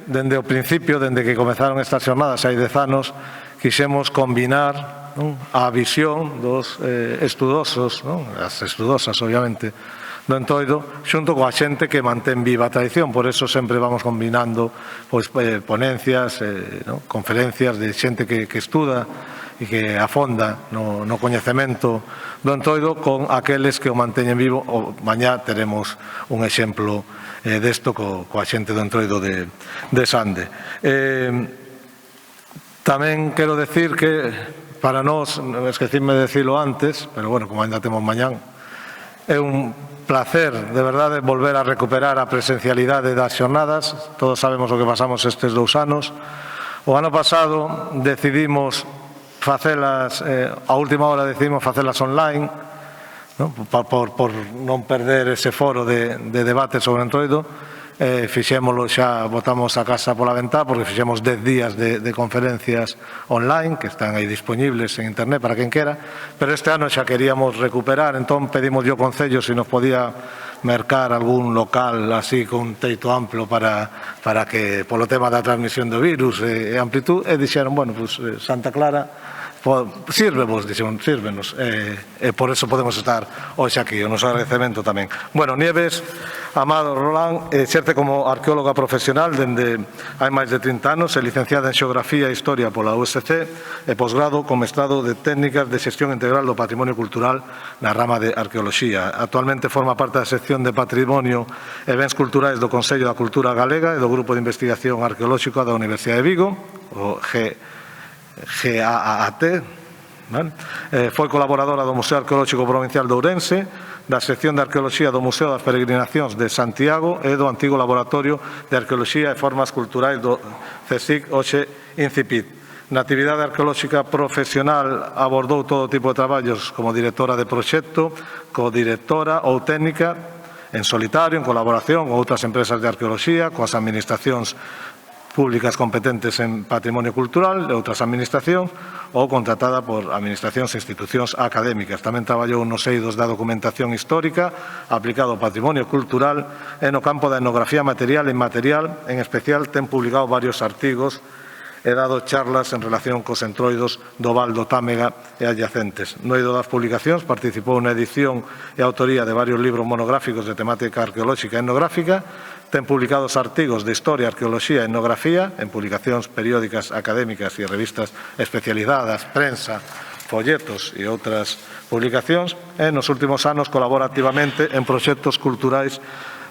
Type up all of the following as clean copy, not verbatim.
Dende o principio, dende que comezaron estas xornadas hai 10 anos, quixemos combinar a visión dos estudosos, as estudosas, obviamente, do Entroido, xunto coa xente que mantén viva a tradición. Por eso sempre vamos combinando ponencias, conferencias de xente que estuda e que afonda no coñecemento do Entroido con aqueles que o manteñen vivo. Mañá teremos un exemplo desto coa xente do Entroido de Sande. Tamén quero decir que para nós, esquecíme de decirlo antes, pero bueno, como ainda temos mañán, é un placer, de verdade, volver a recuperar a presencialidade das xornadas. Todos sabemos o que pasamos estes 2 anos. O ano pasado decidimos facelas, a última hora decidimos facelas online, por non perder ese foro de debate sobre o Entroido. Fixémolo xa, botamos a casa pola ventá, porque fixemos 10 días de conferencias online, que están aí disponibles en internet para quen quera, pero este ano xa queríamos recuperar, entón pedimos ao Concello se nos podía mercar algún local así con un teito amplo para que, polo tema da transmisión do virus e amplitud, e dixeron, bueno, pues Santa Clara sírvevos, dixeron, sírvenos, e por eso podemos estar hoxe aquí, o noso agradecemento tamén. Bueno, Nieves Amado Rolán exerce como arqueóloga profesional dende hai máis de 30 anos, é licenciada en Xeografía e Historia pola USC e posgrado con mestrado de Técnicas de Xestión Integral do Patrimonio Cultural na rama de Arqueoloxía. Actualmente forma parte da sección de Patrimonio e Bens Culturais do Consello da Cultura Galega e do Grupo de Investigación Arqueolóxica da Universidade de Vigo, o GAAT. Foi colaboradora do Museo Arqueolóxico Provincial de Ourense, da sección de Arqueoloxía do Museo das Peregrinacións de Santiago e do antigo Laboratorio de Arqueoloxía e Formas Culturais do CSIC, hoxe Incipit. Na actividade arqueolóxica profesional abordou todo tipo de traballos como directora de proxecto, codirectora ou técnica, en solitario, en colaboración con outras empresas de arqueoloxía, coas administracións públicas competentes en patrimonio cultural e outras administracións, ou contratada por administracións e institucións académicas. Tamén traballou nos eidos da documentación histórica aplicado ao patrimonio cultural e no campo da etnografía material e inmaterial. En especial, ten publicado varios artigos e dado charlas en relación cos entroidos do Val do Támega e adyacentes. No eido das publicacións participou na edición e autoría de varios libros monográficos de temática arqueolóxica e etnográfica. Ten publicados artigos de Historia, Arqueoloxía e Etnografía en publicacións periódicas académicas e revistas especializadas, prensa, folletos e outras publicacións. E nos últimos anos colabora activamente en proxectos culturais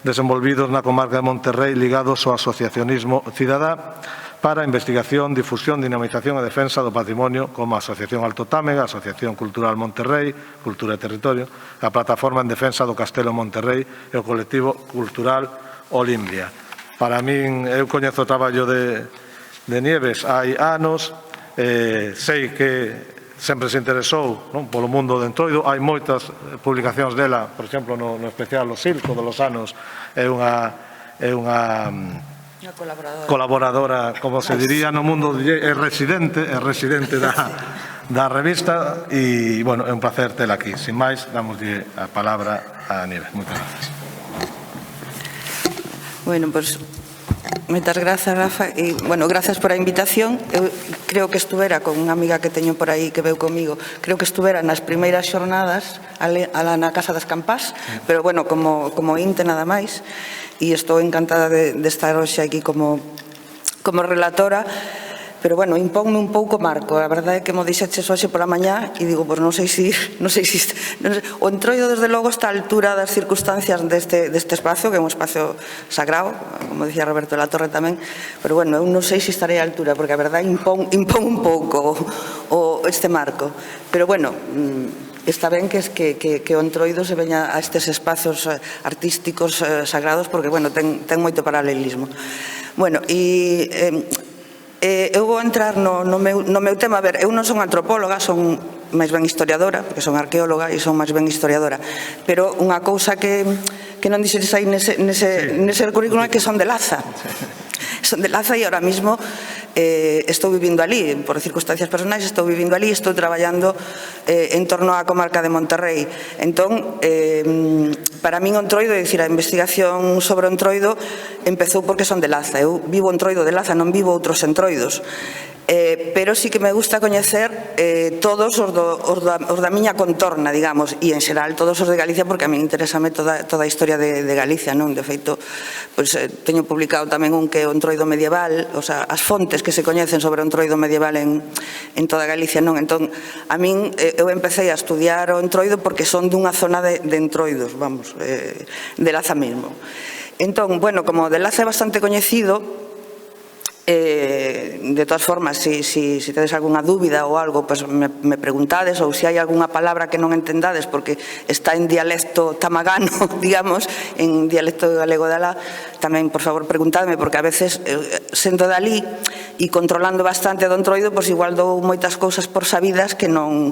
desenvolvidos na comarca de Monterrey ligados ao asociacionismo cidadá para investigación, difusión, dinamización e defensa do patrimonio, como a Asociación Alto Támega, a Asociación Cultural Monterrey, Cultura e Territorio, a Plataforma en Defensa do Castelo Monterrey e o colectivo cultural Olimpia. Para min, eu coñezo o traballo de Nieves hai anos, sei que sempre se interesou polo mundo do Entroido. Hai moitas publicacións dela, por exemplo, no especial O Circo de los anos, é unha colaboradora, como se diría no mundo, é residente da revista, e, bueno, é un placer tela aquí. Sin máis, damoslle a palabra a Nieves. Moitas gracias. Bueno, pues moitas grazas, Rafa, e, bueno, grazas por a invitación. Eu creo que estuvera con unha amiga que teño por aí que veu comigo, creo que estuvera nas primeiras xornadas alá na Casa das Campás, pero, bueno, como inte nada máis, e estou encantada de estar hoxe aquí como relatora. Pero, bueno, imponme un pouco Marco. A verdade é que mo dixeches hoxe pola mañá e digo, pois non sei se o Entroido, desde logo, está a altura das circunstancias deste espazo, que é un espazo sagrado, como dicía Roberto de la Torre tamén, pero, bueno, eu non sei se estarei a altura, porque a verdade impón un pouco este Marco. Pero, bueno, está ben que o Entroido se veña a estes espazos artísticos sagrados, porque, bueno, ten moito paralelismo. Bueno, e eu vou entrar no meu tema. A ver, eu non son antropóloga, son máis ben historiadora, porque son arqueóloga e son máis ben historiadora, pero unha cousa que que non dixeres aí nese currículum é que son de Laza. Son de Laza e ahora mismo estou vivindo ali, por circunstancias personais estou vivindo ali, estou traballando en torno á comarca de Monterrey. Entón, para min o Entroido, é dicir, a investigación sobre o Entroido empezou porque son de Laza. Eu vivo o Entroido de Laza, non vivo outros Entroidos. Pero sí que me gusta coñecer todos os da miña contorna, digamos, e en xeral todos os de Galicia, porque a mí interésame toda a historia de Galicia, non? De feito, teño publicado tamén un que é o Entroido medieval, o sea, as fontes que se coñecen sobre o Entroido medieval en toda Galicia, non? Entón, a min, eu empecé a estudiar o Entroido porque son dunha zona de Entroidos, vamos, de Laza mesmo. Entón, bueno, como de Laza é bastante coñecido, de todas formas, si tedes algunha dúbida ou algo, pues me preguntades, ou se hai algunha palabra que non entendades porque está en dialecto tamagano, digamos, en dialecto galego de alá, tamén, por favor, preguntadme, porque a veces, sendo dali e controlando bastante do Entroido, pues igual dou moitas cousas por sabidas que non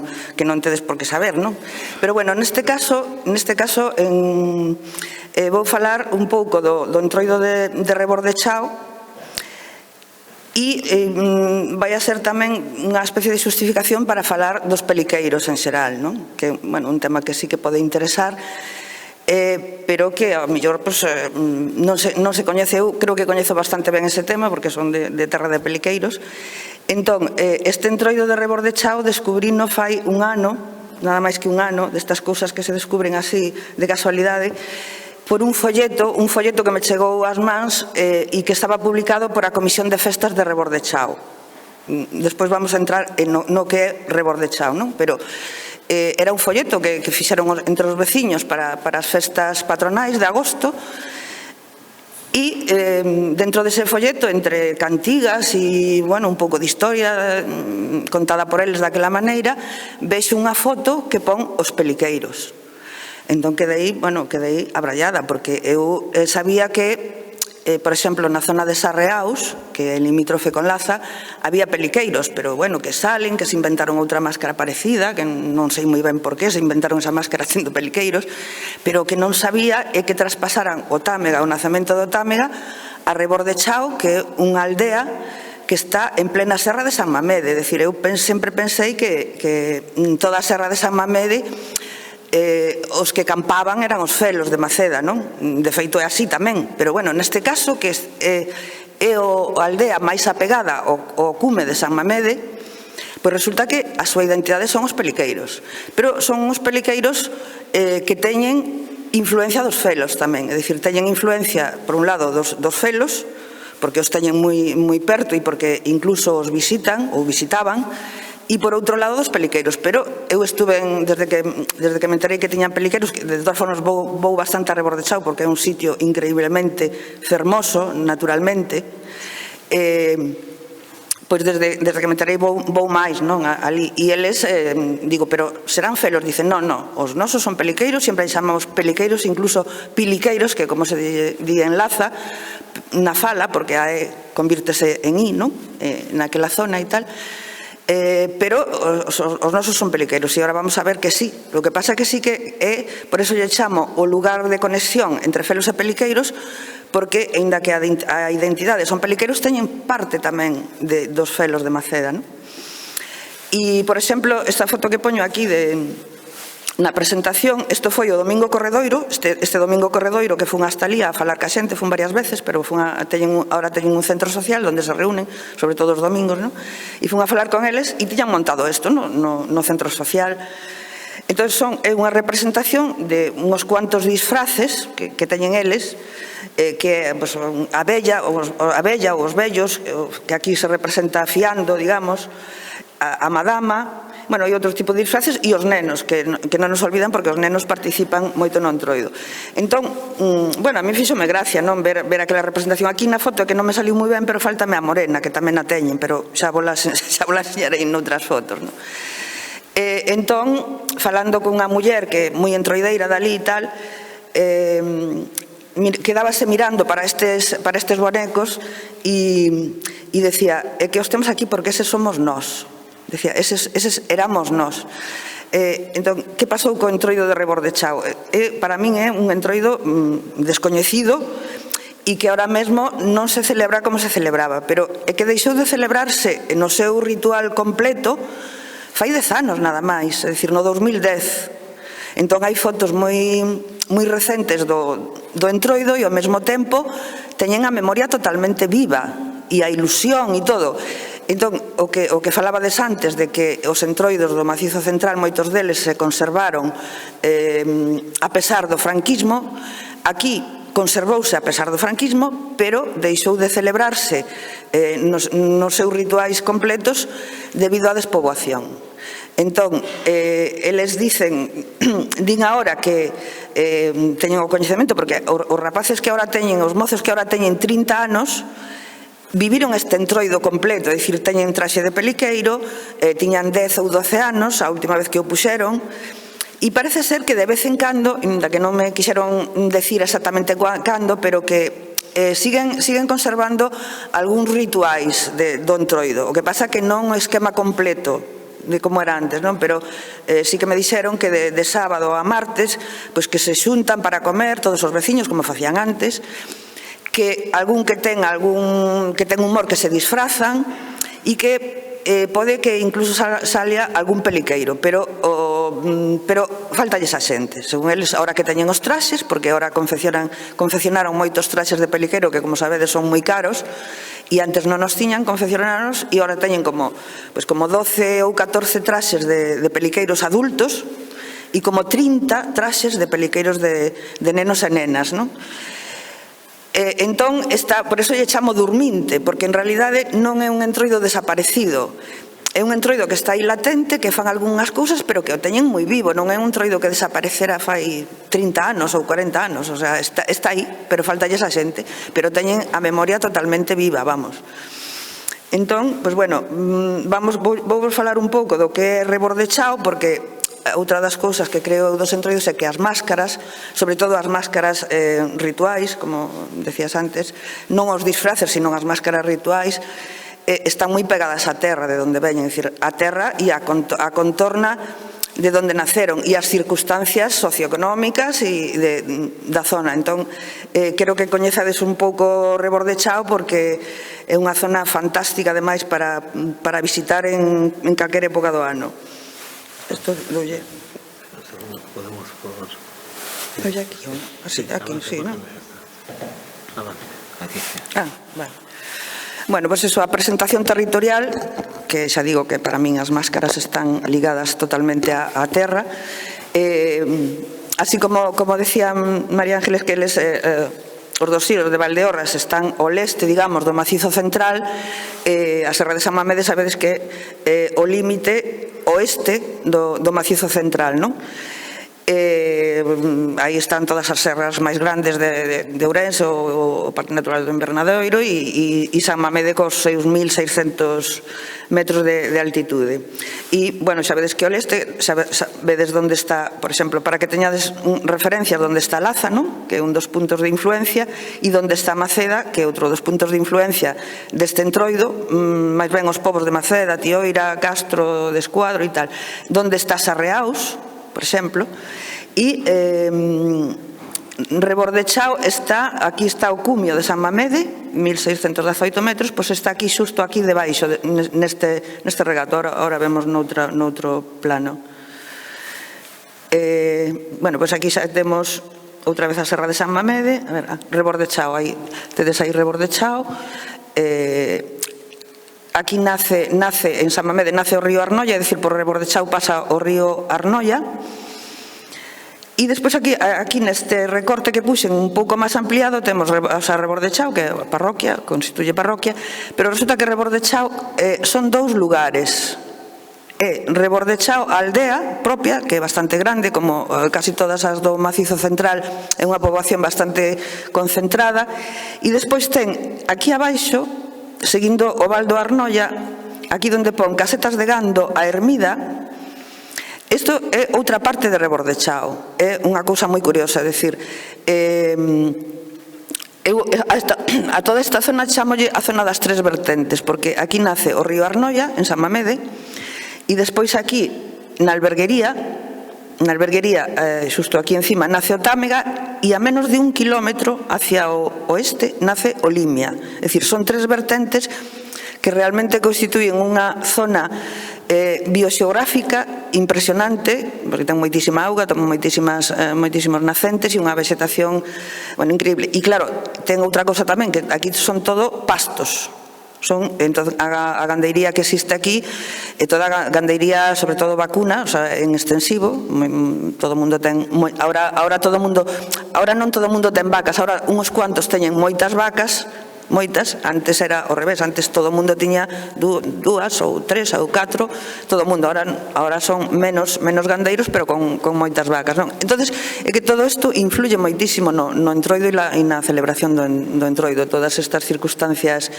tedes por que saber, non? Pero, bueno, neste caso, vou falar un pouco do Entroido de Rebordechao, e vai a ser tamén unha especie de justificación para falar dos peliqueiros en xeral, non? Que, bueno, un tema que sí que pode interesar, pero que ao mellor non se coñece. Eu creo que coñezo bastante ben ese tema porque son de terra de peliqueiros. Entón, este Entroido de Rebordechao descubrino fai un ano, nada máis que un ano, destas cousas que se descubren así de casualidade, por un folleto que me chegou ás mans e que estaba publicado por a Comisión de Festas de Rebordechao. Despois vamos a entrar no que é Rebordechao, non? Pero era un folleto que fixeron entre os veciños para as festas patronais de agosto, e dentro dese folleto, entre cantigas e, bueno, un pouco de historia contada por eles daquela maneira, vexo unha foto que pon os peliqueiros. Entón quedei abrallada, porque eu sabía que, por exemplo, na zona de Sarreaus, que é limítrofe con Laza, había peliqueiros, pero, bueno, que salen, que se inventaron outra máscara parecida, que non sei moi ben por qué se inventaron esa máscara sendo peliqueiros, pero que non sabía é que traspasaran o Támega, o nacemento do Támega, a Rebordechao, que é unha aldea que está en plena serra de San Mamede. É dicir, eu sempre pensei que toda a serra de San Mamede os que campaban eran os felos de Maceda, non? De feito é así tamén, pero, bueno, neste caso, que é a aldea máis apegada ao cume de San Mamede, pois resulta que a súa identidade son os peliqueiros, pero son os peliqueiros que teñen influencia dos felos tamén, é dicir, teñen influencia, por un lado, dos felos, porque os teñen moi perto e porque incluso os visitan ou visitaban, e por outro lado dos peliqueiros. Pero eu estuve, desde que me enterei que tiñan peliqueiros, de todas formas vou bastante a Rebordechao porque é un sitio increíblemente fermoso, naturalmente, pois desde que me enterei vou máis, non, ali, e eles, digo, pero serán felos? Dicen, non, os nosos son peliqueiros, sempre chamamos peliqueiros, incluso piliqueiros, que como se di en Laza, na fala, porque convírtese en i, non, naquela zona e tal, pero os nosos son peliqueiros, e agora vamos a ver que sí. O que pasa é que sí que é, por eso lle chamo o lugar de conexión entre felos e peliqueiros, porque, aínda que a identidade son peliqueiros, teñen parte tamén dos felos de Maceda, non? E, por exemplo, esta foto que poño aquí na presentación, isto foi o Domingo Corredoiro, este Domingo Corredoiro que fun hasta ali a falar ca xente, fun varias veces, pero ahora teñen un centro social onde se reúnen, sobre todo os domingos, non? E fun a falar con eles e tiñan montado isto no centro social. Entón, é unha representación de uns cuantos disfraces que teñen eles, que a bella ou os vellos, que aquí se representa fiando, digamos, a madama, bueno, e outro tipo de disfraces, e os nenos, que non nos olvidan porque os nenos participan moito no Entroido. Entón, bueno, a mí fíxome gracia, non, ver aquela representación. Aquí na foto que non me saliu moi ben, pero faltame a morena, que tamén a teñen, pero xa vos la enseñarei noutras fotos, non? Entón, falando cunha muller que é moi entroideira dali e tal, quedábase mirando para estes bonecos e decía, é que os temos aquí porque eses somos nós. Decía, eses éramos nós. Entón, que pasou co entroido de Rebordechao? Para min é un entroido descoñecido e que ahora mesmo non se celebra como se celebraba, pero é que deixou de celebrarse no seu ritual completo fai 10 anos nada máis, é dicir, no 2010. Entón hai fotos moi recentes do entroido e ao mesmo tempo teñen a memoria totalmente viva e a ilusión e todo. Entón, o que falabades antes de que os entroidos do Macizo Central, moitos deles se conservaron a pesar do franquismo, aquí conservouse a pesar do franquismo, pero deixou de celebrarse nos seus rituais completos debido á despoboación. Entón, eles din agora que teñen o coñecemento, porque os rapaces que agora teñen, os mozos que agora teñen 30 anos, viviron este entroido completo, é dicir, teñen traxe de peliqueiro, tiñan 10 ou 12 anos, a última vez que o puxeron, e parece ser que de vez en cando, ainda que non me quixeron decir exactamente cando, pero que siguen conservando algúns rituais do entroido. O que pasa que non o esquema completo de como era antes, non? Pero sí que me dixeron que de sábado a martes, pois que se xuntan para comer todos os veciños, como facían antes, que algún que ten humor que se disfrazan e que pode que incluso salia algún peliqueiro, pero faltalles a xente, según eles, ahora que teñen os traxes, porque ahora confeccionaron moitos traxes de peliqueiro que, como sabedes, son moi caros, e antes non os tiñan, confeccionaron e ahora teñen como 12 ou 14 traxes de peliqueiros adultos e como 30 traxes de peliqueiros de nenos e nenas, non? Entón, por iso lle chamo dorminte, porque en realidade non é un entroido desaparecido, é un entroido que está aí latente, que fan algunhas cousas, pero que o teñen moi vivo, non é un entroido que desaparecera fai 30 anos ou 40 anos, o sea, está aí, pero faltalle esa xente, pero teñen a memoria totalmente viva, vamos. Entón, pois bueno, vou falar un pouco do que é Rebordechao, porque outra das cousas que creo dos entroidos é que as máscaras, sobre todo as máscaras rituais, como decías antes, non os disfraces, sino as máscaras rituais, están moi pegadas á terra de onde veñen, é dicir, a terra e a contorna de onde naceron e as circunstancias socioeconómicas da zona. Entón, quero que coñezades un pouco Rebordechao, porque é unha zona fantástica, ademais, para visitar en calquera época do ano. Esto lo oye. Podemos por... Oye aquí, así, aquí, sí, ¿no? Aquí. Vale. Bueno, pues eso, a presentación territorial, que xa digo que para min as máscaras están ligadas totalmente á terra. Así como decía María Ángeles, que eles... os dos silos de Valdeorras están ao leste, digamos, do Macizo Central. A Serra de San Mamede, sabedes que é o límite oeste do Macizo Central, non? Aí están todas as serras máis grandes de Ourense, o Parque Natural do Invernadoiro e San Mamede cos 6.600 metros de altitude. E, bueno, xa vedes que ao leste, vedes onde está, por exemplo, para que teñades referencias, onde está Lázano, que é un dos puntos de influencia, e onde está Maceda, que é outro dos puntos de influencia deste entroido, máis ben os povos de Maceda, Tioira, Castro, de Escuadro e tal. Onde está Sarreaus, por exemplo, e Rebordechao está, aquí está o cumio de San Mamede, 1.618 metros, pois está aquí, xusto aquí debaixo, neste regato, ahora vemos noutro plano. Bueno, pois aquí xa temos outra vez a Serra de San Mamede, a ver, Rebordechao, aí tedes aí Rebordechao, aquí nace en San Mamede, nace o río Arnoia, é dicir, por Rebordechao pasa o río Arnoia. E despois aquí neste recorte que puxen un pouco máis ampliado temos a Rebordechao, que é a parroquia, constituye parroquia, pero resulta que Rebordechao son dous lugares. É Rebordechao, a aldea propia, que é bastante grande, como casi todas as do Macizo Central, é unha poboación bastante concentrada, e despois ten aquí abaixo, seguindo o Val do Arnoia, aquí onde pon Casetas de Gando, a Ermida. Isto é outra parte de Rebordechao, é unha cousa moi curiosa, é dicir, a toda esta zona chamolle a zona das tres vertentes, porque aquí nace o río Arnoia, en San Mamede, e despois aquí na alberguería, xusto aquí encima, nace o Támega e a menos de 1 kilómetro hacia o oeste nace o Limia. É dicir, son 3 vertentes que realmente constituyen unha zona bioxeográfica impresionante, porque ten moitísima auga, ten moitísimos nacentes e unha vegetación increíble. E claro, ten outra cosa tamén, que aquí son todo pastos. Entón, a gandeiría que existe aquí é toda a gandeiría, sobre todo vacuna, o sea, en extensivo. Todo o mundo ten, ahora non todo o mundo ten vacas, ahora uns cuantos teñen moitas vacas, antes era ao revés, antes todo o mundo tiña 2 ou 3 ou 4, todo o mundo, ahora son menos gandeiros, pero con moitas vacas, non? Entonces, é que todo isto influye moitísimo no entroido e na celebración do entroido, todas estas circunstancias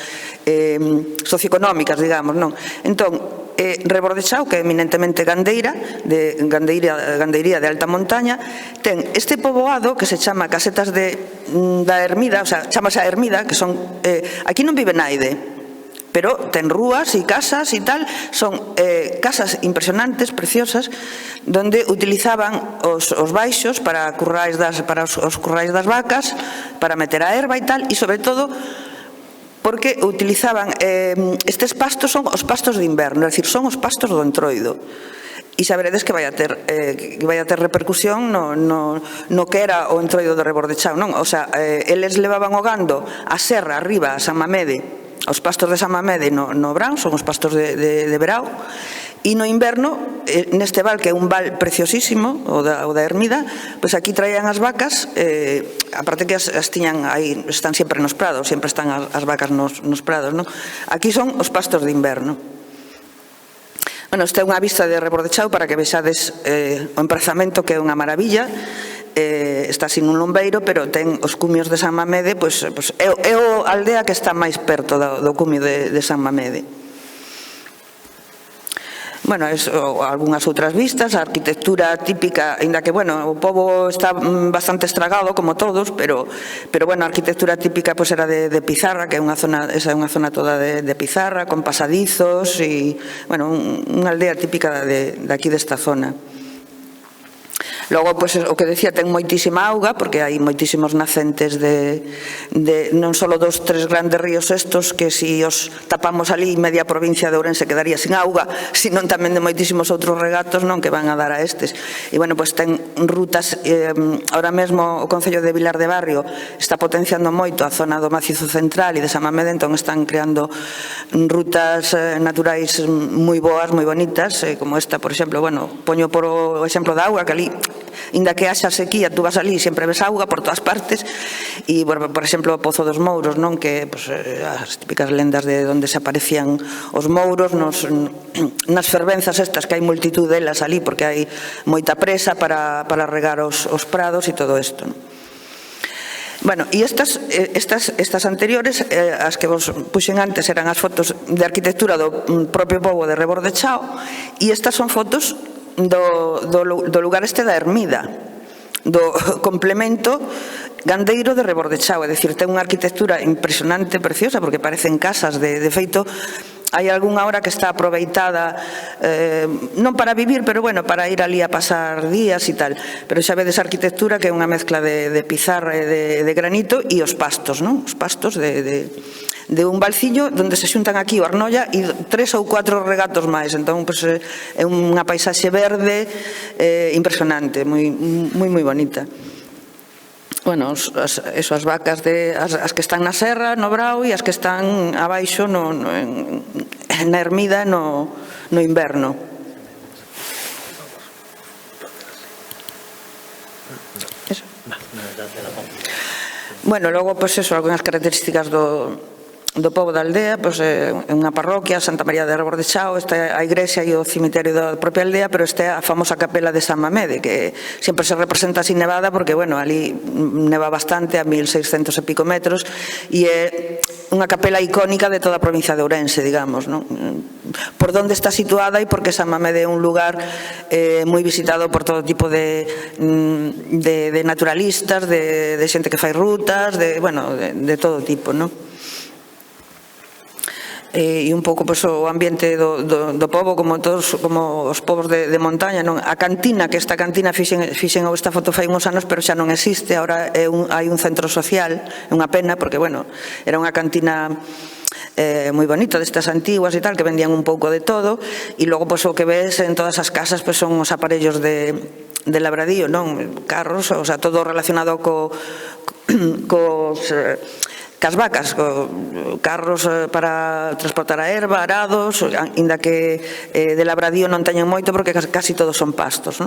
socioeconómicas, digamos, non? Entón, Rebordechao, que é eminentemente gandeiría de alta montaña, ten este poboado que se chama Casetas da Ermida, o sea, chamase a Ermida, que son, aquí non vive naide, pero ten rúas e casas e tal, son casas impresionantes, preciosas, donde utilizaban os baixos para os currais das vacas, para meter a erva e tal, e sobre todo porque utilizaban, estes pastos son os pastos de inverno, é dicir, son os pastos do entroido. E saberedes que vai a ter repercusión no que era o entroido de Rebordechao, non? O sea, eles levaban o gando a serra, arriba, a San Mamede, os pastos de San Mamede no verán, son os pastos de verao, e no inverno, neste val, que é un val preciosísimo, o da Ermida, pois aquí traían as vacas, aparte que as tiñan aí, están sempre nos prados, sempre están as vacas nos prados, non? Aquí son os pastos de inverno. Bueno, esta é unha vista de Rebordechao para que vexades o emprazamento, que é unha maravilla. Está sin un lombeiro, pero ten os cumios de San Mamede, pois é a aldea que está máis perto do cumio de San Mamede. Bueno, algunhas outras vistas, a arquitectura típica, ainda que, bueno, o pobo está bastante estragado, como todos, pero bueno, a arquitectura típica pois era de pizarra, que é unha zona toda de pizarra, con pasadizos, e, bueno, unha aldea típica de aquí desta zona. Logo, pois, o que decía, ten moitísima auga, porque hai moitísimos nacentes non só 2, 3 grandes ríos estos, que se os tapamos ali, media provincia de Ourense quedaría sin auga, sino tamén de moitísimos outros regatos, non, que van a dar a estes. E, bueno, pois ten rutas, ahora mesmo o Concello de Vilar de Barrio está potenciando moito a zona do Macizo Central e de San Mamede, entón están creando rutas naturais moi boas, moi bonitas, como esta, por exemplo, bueno, poño por o exemplo da auga, que ali, inda que haxa sequía, tú vas ali e sempre ves auga por todas partes. E, bueno, por exemplo, o Pozo dos Mouros, non, que as típicas lendas de onde se aparecían os mouros nas fervenzas estas, que hai multitud delas ali, porque hai moita presa para regar os prados e todo isto. Bueno, e estas anteriores, as que vos puxen antes, eran as fotos de arquitectura do propio pobo de Rebordechao, e estas son fotos do lugar este da Ermida, do complemento gandeiro de Rebordechao, é dicir, ten unha arquitectura impresionante, preciosa, porque parecen casas, de feito, hai algunha hora que está aproveitada, non para vivir, pero bueno, para ir ali a pasar días e tal, pero xa vedes a arquitectura, que é unha mezcla de pizarra e de granito, e os pastos, non? Os pastos de un valciño onde se xuntan aquí o Arnolla e 3 ou 4 regatos máis, entón é unha paisaxe verde impresionante, moi bonita. Bueno, as vacas as que están na serra, no Brao, e as que están abaixo na Ermida no inverno. Eso. Bueno, logo, pois eso, algunhas características do pobo da aldea, pois é unha parroquia, Santa María de Rebordechao, está a igrexa e o cemiterio da propia aldea, pero esta é a famosa capela de San Mamede, que sempre se representa así nevada, porque, bueno, ali neva bastante, a 1600 e pico metros, e é unha capela icónica de toda a provincia de Ourense, digamos, non? Por onde está situada e porque San Mamede é un lugar moi visitado por todo tipo de naturalistas, de xente que fai rutas, de todo tipo, non? e un pouco o ambiente do pobo, como os povos de montaña. A cantina, que esta cantina fixen esta foto fai uns anos, pero xa non existe, agora hai un centro social, é unha pena, porque, bueno, era unha cantina moi bonita, destas antiguas e tal, que vendían un pouco de todo, e logo o que ves en todas as casas son os aparellos de labradío, carros, o sea, todo relacionado cas vacas, carros para transportar a erva, arados, inda que de labradío non teñen moito porque casi todos son pastos,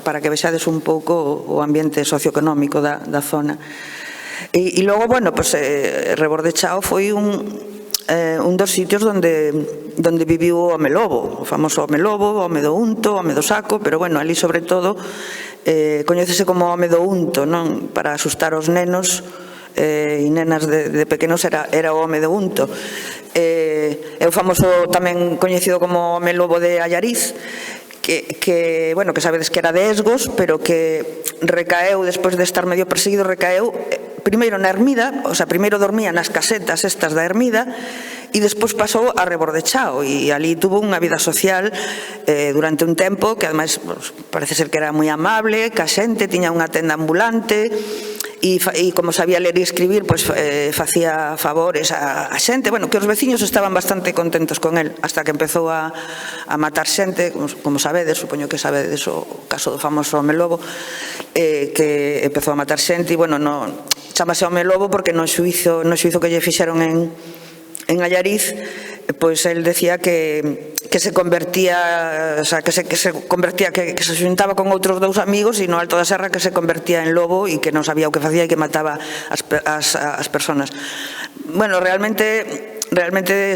para que vexades un pouco o ambiente socioeconómico da zona. E logo, bueno, Rebordechao foi un dos sitios onde viviu o home lobo, o famoso home lobo, o home do unto, o home do saco, pero, bueno, ali sobre todo coñécese como home do unto, para asustar os nenos e nenas de pequenos era o home do unto. É o famoso tamén coñecido como home lobo de Allariz, que sabedes que era de Esgos, pero que recaeu, despois de estar medio perseguido, recaeu primeiro na Ermida, o sea, primeiro dormía nas casetas estas da Ermida, e despois pasou a Rebordechao, e ali tuvo unha vida social durante un tempo, que ademais parece ser que era moi amable, ca xente, tiña unha tenda ambulante, e como sabía ler e escribir, facía favores a xente, que os veciños estaban bastante contentos con el, hasta que empezou a matar xente, como sabedes, supoño que sabedes o caso do famoso home lobo, que empezou a matar xente, e, chamase home lobo porque no xuizo que lle fixeron en Allariz, pois el decía que se convertía, o sea, que se xuntaba con outros dous amigos e no Alto da Serra que se convertía en lobo e que non sabía o que facía e que mataba as persoas. Bueno, realmente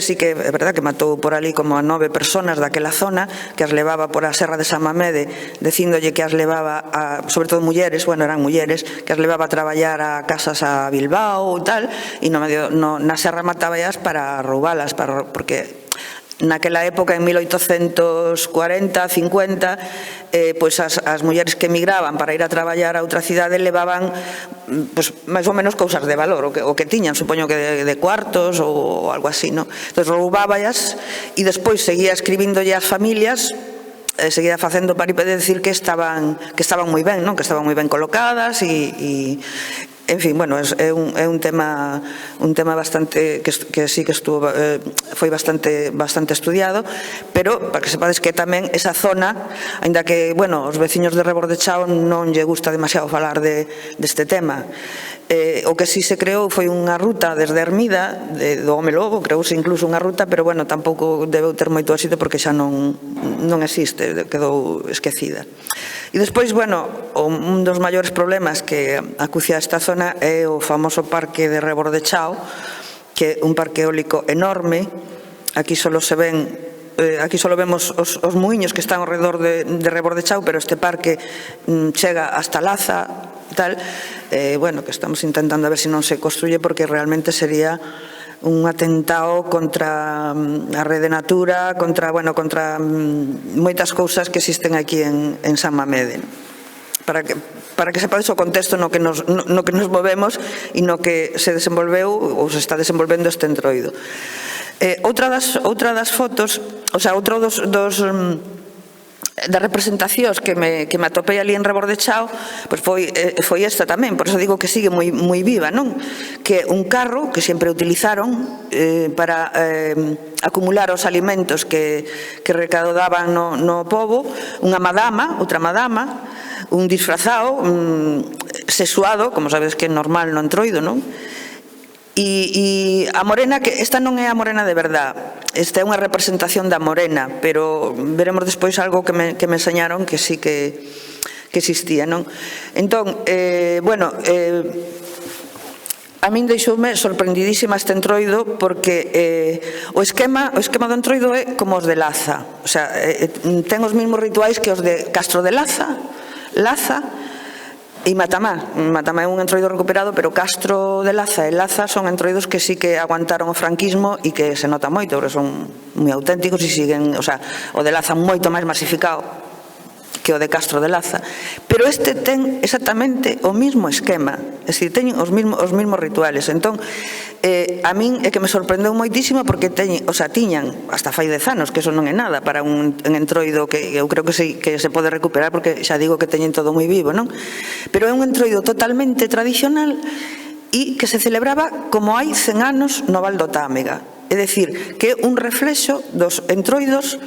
sí que é verdad que matou por ali como a 9 personas daquela zona, que as levaba por a Serra de San Mamede, dicíndolle que as levaba, sobre todo mulleres, eran mulleres, que as levaba a traballar a casas a Bilbao e tal, e na Serra matábalas para roubalas, porque naquela época, en 1840, 50, as mulleres que emigraban para ir a traballar a outra cidade levaban máis ou menos cousas de valor, o que tiñan, supoño que de cuartos ou algo así, entón roubáballas e despois seguía escribíndolle ás familias, seguía facendo paripé de decir que estaban moi ben, que estaban moi ben colocadas e en fin, é un tema bastante que sí que foi bastante estudiado, pero para que sepades que tamén esa zona, aínda que, os veciños de Rebordechao non lle gusta demasiado falar deste tema, o que sí se creou foi unha ruta desde Ermida do home lobo, creouse incluso unha ruta, pero tampouco debeu ter moito éxito porque xa non existe, quedou esquecida. E despois, un dos maiores problemas que acucia esta zona é o famoso parque de Rebordechao, que é un parque eólico enorme. Aquí só vemos os muiños que están ao redor de Rebordechao, pero este parque chega hasta Laza e tal, que estamos intentando a ver se non se construye, porque realmente sería un atentado contra a rede natura, contra moitas cousas que existen aquí en San Mamede. Para que sepades o contexto no que nos movemos e no que se desenvolveu ou se está desenvolvendo este entroido. Outra das fotos, outro das representacións que me atopei ali en Rebordechao, foi esta tamén, por eso digo que sigue moi viva, que un carro que sempre utilizaron para acumular os alimentos que recaudaban no pobo, outra madama, un disfrazado, sexuado, como sabes que é normal no entroido, e a morena, que esta non é a morena de verdad, esta é unha representación da morena, pero veremos despois algo que me enseñaron que sí que existía, Entón, a min deixoume sorprendidísima este entroido, porque o esquema do entroido é como os de Laza, o sea, ten os mesmos rituais que os de Castro de Laza e Matamá. Matamá é un entroido recuperado, pero Castro de Laza e Laza son entroidos que sí que aguantaron o franquismo e que se nota moito, porque son moi auténticos e siguen, o sea, o de Laza moito máis masificado que o de Castro de Laza, pero este ten exactamente o mismo esquema, é dicir, teñen os mesmos rituales. Entón, A min é que me sorprendeu moitísimo porque tiñan hasta fai 10 anos, que eso non é nada para un entroido que eu creo que se pode recuperar, porque xa digo que teñen todo moi vivo, non? Pero é un entroido totalmente tradicional e que se celebraba como hai 100 anos no Val do Támega. É dicir, que é un reflexo dos entroidos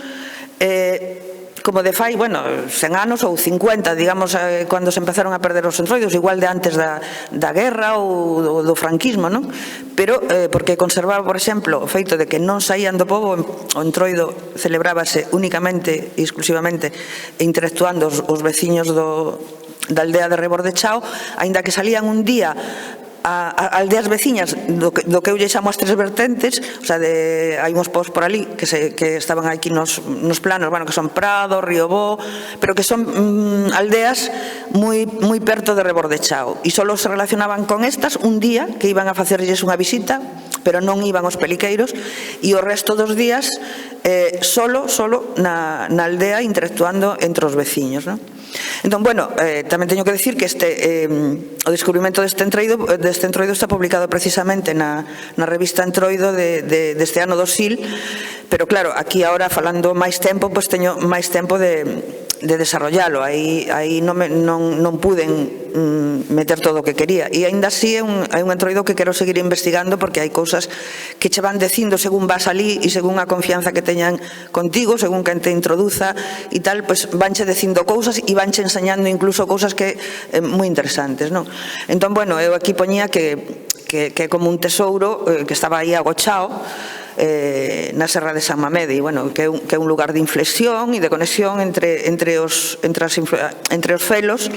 como de fai, 100 anos ou 50, digamos, cando se empezaron a perder os entroidos, igual de antes da guerra ou do franquismo, non? Pero porque conservaba, por exemplo, o feito de que non saían do pobo, o entroido celebrábase únicamente e exclusivamente interactuando os veciños da aldea de Rebordechao, aínda que salían un día a aldeas veciñas do que eu lle chamo as tres vertentes, o sea, hai uns povos por ali que estaban aquí nos planos, que son Prado, Riobó, pero que son aldeas moi perto de Rebordechao, e só se relacionaban con estas un día que iban a facerlles unha visita, pero non iban os peliqueiros, e o resto dos días solo na aldea interactuando entre os veciños, non? Entón, tamén teño que decir que o descubrimento deste entroido está publicado precisamente na revista Entroido deste ano do SIL, pero claro, aquí agora falando máis tempo, pois teño máis tempo de desarrollalo, aí non puden meter todo o que quería, e aínda así é un entroido que quero seguir investigando, porque hai cousas que che van dicindo según vas ali e según a confianza que teñan contigo, según quen te introduza e tal, pois vanche dicindo cousas e vanche enseñando incluso cousas que moi interesantes, non? Entón, eu aquí poñía que é como un tesouro que estaba aí agochado na Serra de San Mamede, que é un lugar de inflexión e de conexión entre os felos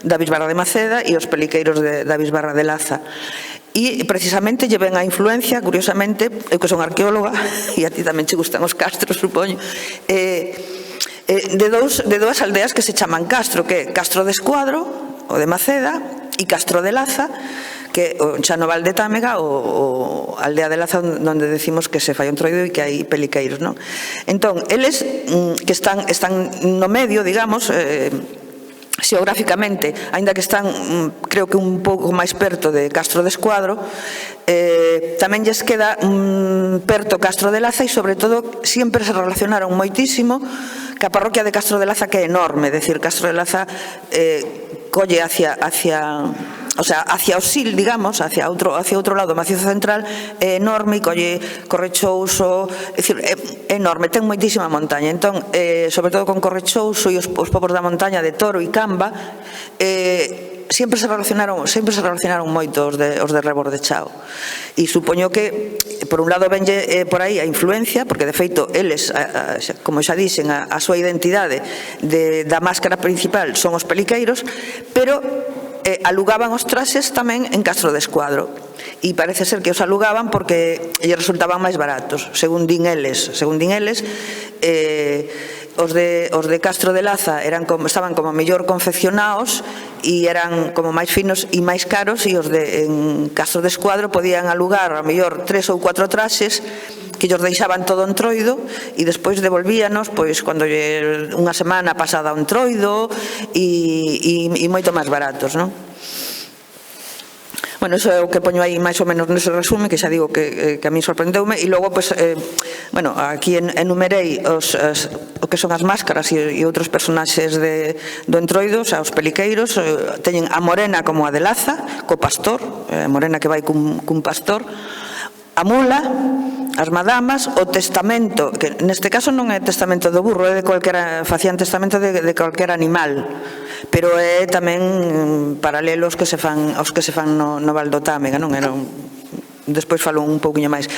da Bisbarra de Maceda e os peliqueiros da Bisbarra de Laza. E precisamente lle ven a influencia, curiosamente, eu que son arqueóloga, e a ti tamén che gustan os castros, supoño, de dúas aldeas que se chaman Castro, que é Castro de Escuadro, o de Maceda, e Castro de Laza, que o xa no Val de Támega, o aldea de Laza, onde decimos que se fai un entroido e que hai peliqueiros, non? Entón, eles que están no medio, digamos, xeográficamente, aínda que están, creo que un pouco máis perto de Castro de Escuadro, tamén lles queda perto Castro de Laza e, sobre todo, sempre se relacionaron moitísimo ca parroquia de Castro de Laza, que é enorme, é dicir, Castro de Laza colle hacia o Sil, digamos, hacia outro lado, o macizo central, é enorme, colle Correchouso, é dicir, é enorme, ten moitísima montaña. Entón, sobre todo con Correchouso e os povos da montaña de Toro e Camba, sempre se relacionaron moito os de Rebordechao. E supoño que, por un lado, venlle por aí a influencia, porque, de feito, eles, como xa dixen, a súa identidade da máscara principal son os peliqueiros, pero alugaban os traxes tamén en Castro de Escuadro, e parece ser que os alugaban porque lle resultaban máis baratos, según din eles. Os de Castro de Laza estaban como mellor confeccionados e eran como máis finos e máis caros, e os de Castro de Escuadro podían alugar a mellor 3 ou 4 traxes que llos deixaban todo entroido e despois devolvíanos pois cando unha semana pasada o entroido e moito máis baratos, non? Iso é o que poño aí máis ou menos nese resume, que xa digo que a mí sorprendeume, e logo, aquí enumerei o que son as máscaras e outros personaxes do entroido, os peliqueiros. Teñen a morena como a de Laza, co pastor, a morena que vai cun pastor, a mula, as madamas, o testamento, que neste caso non é testamento do burro, é de calquera, facían testamento de calquera animal, pero é tamén paralelo aos que se fan no Val do Támega, non? Despois falo un pouquiño máis.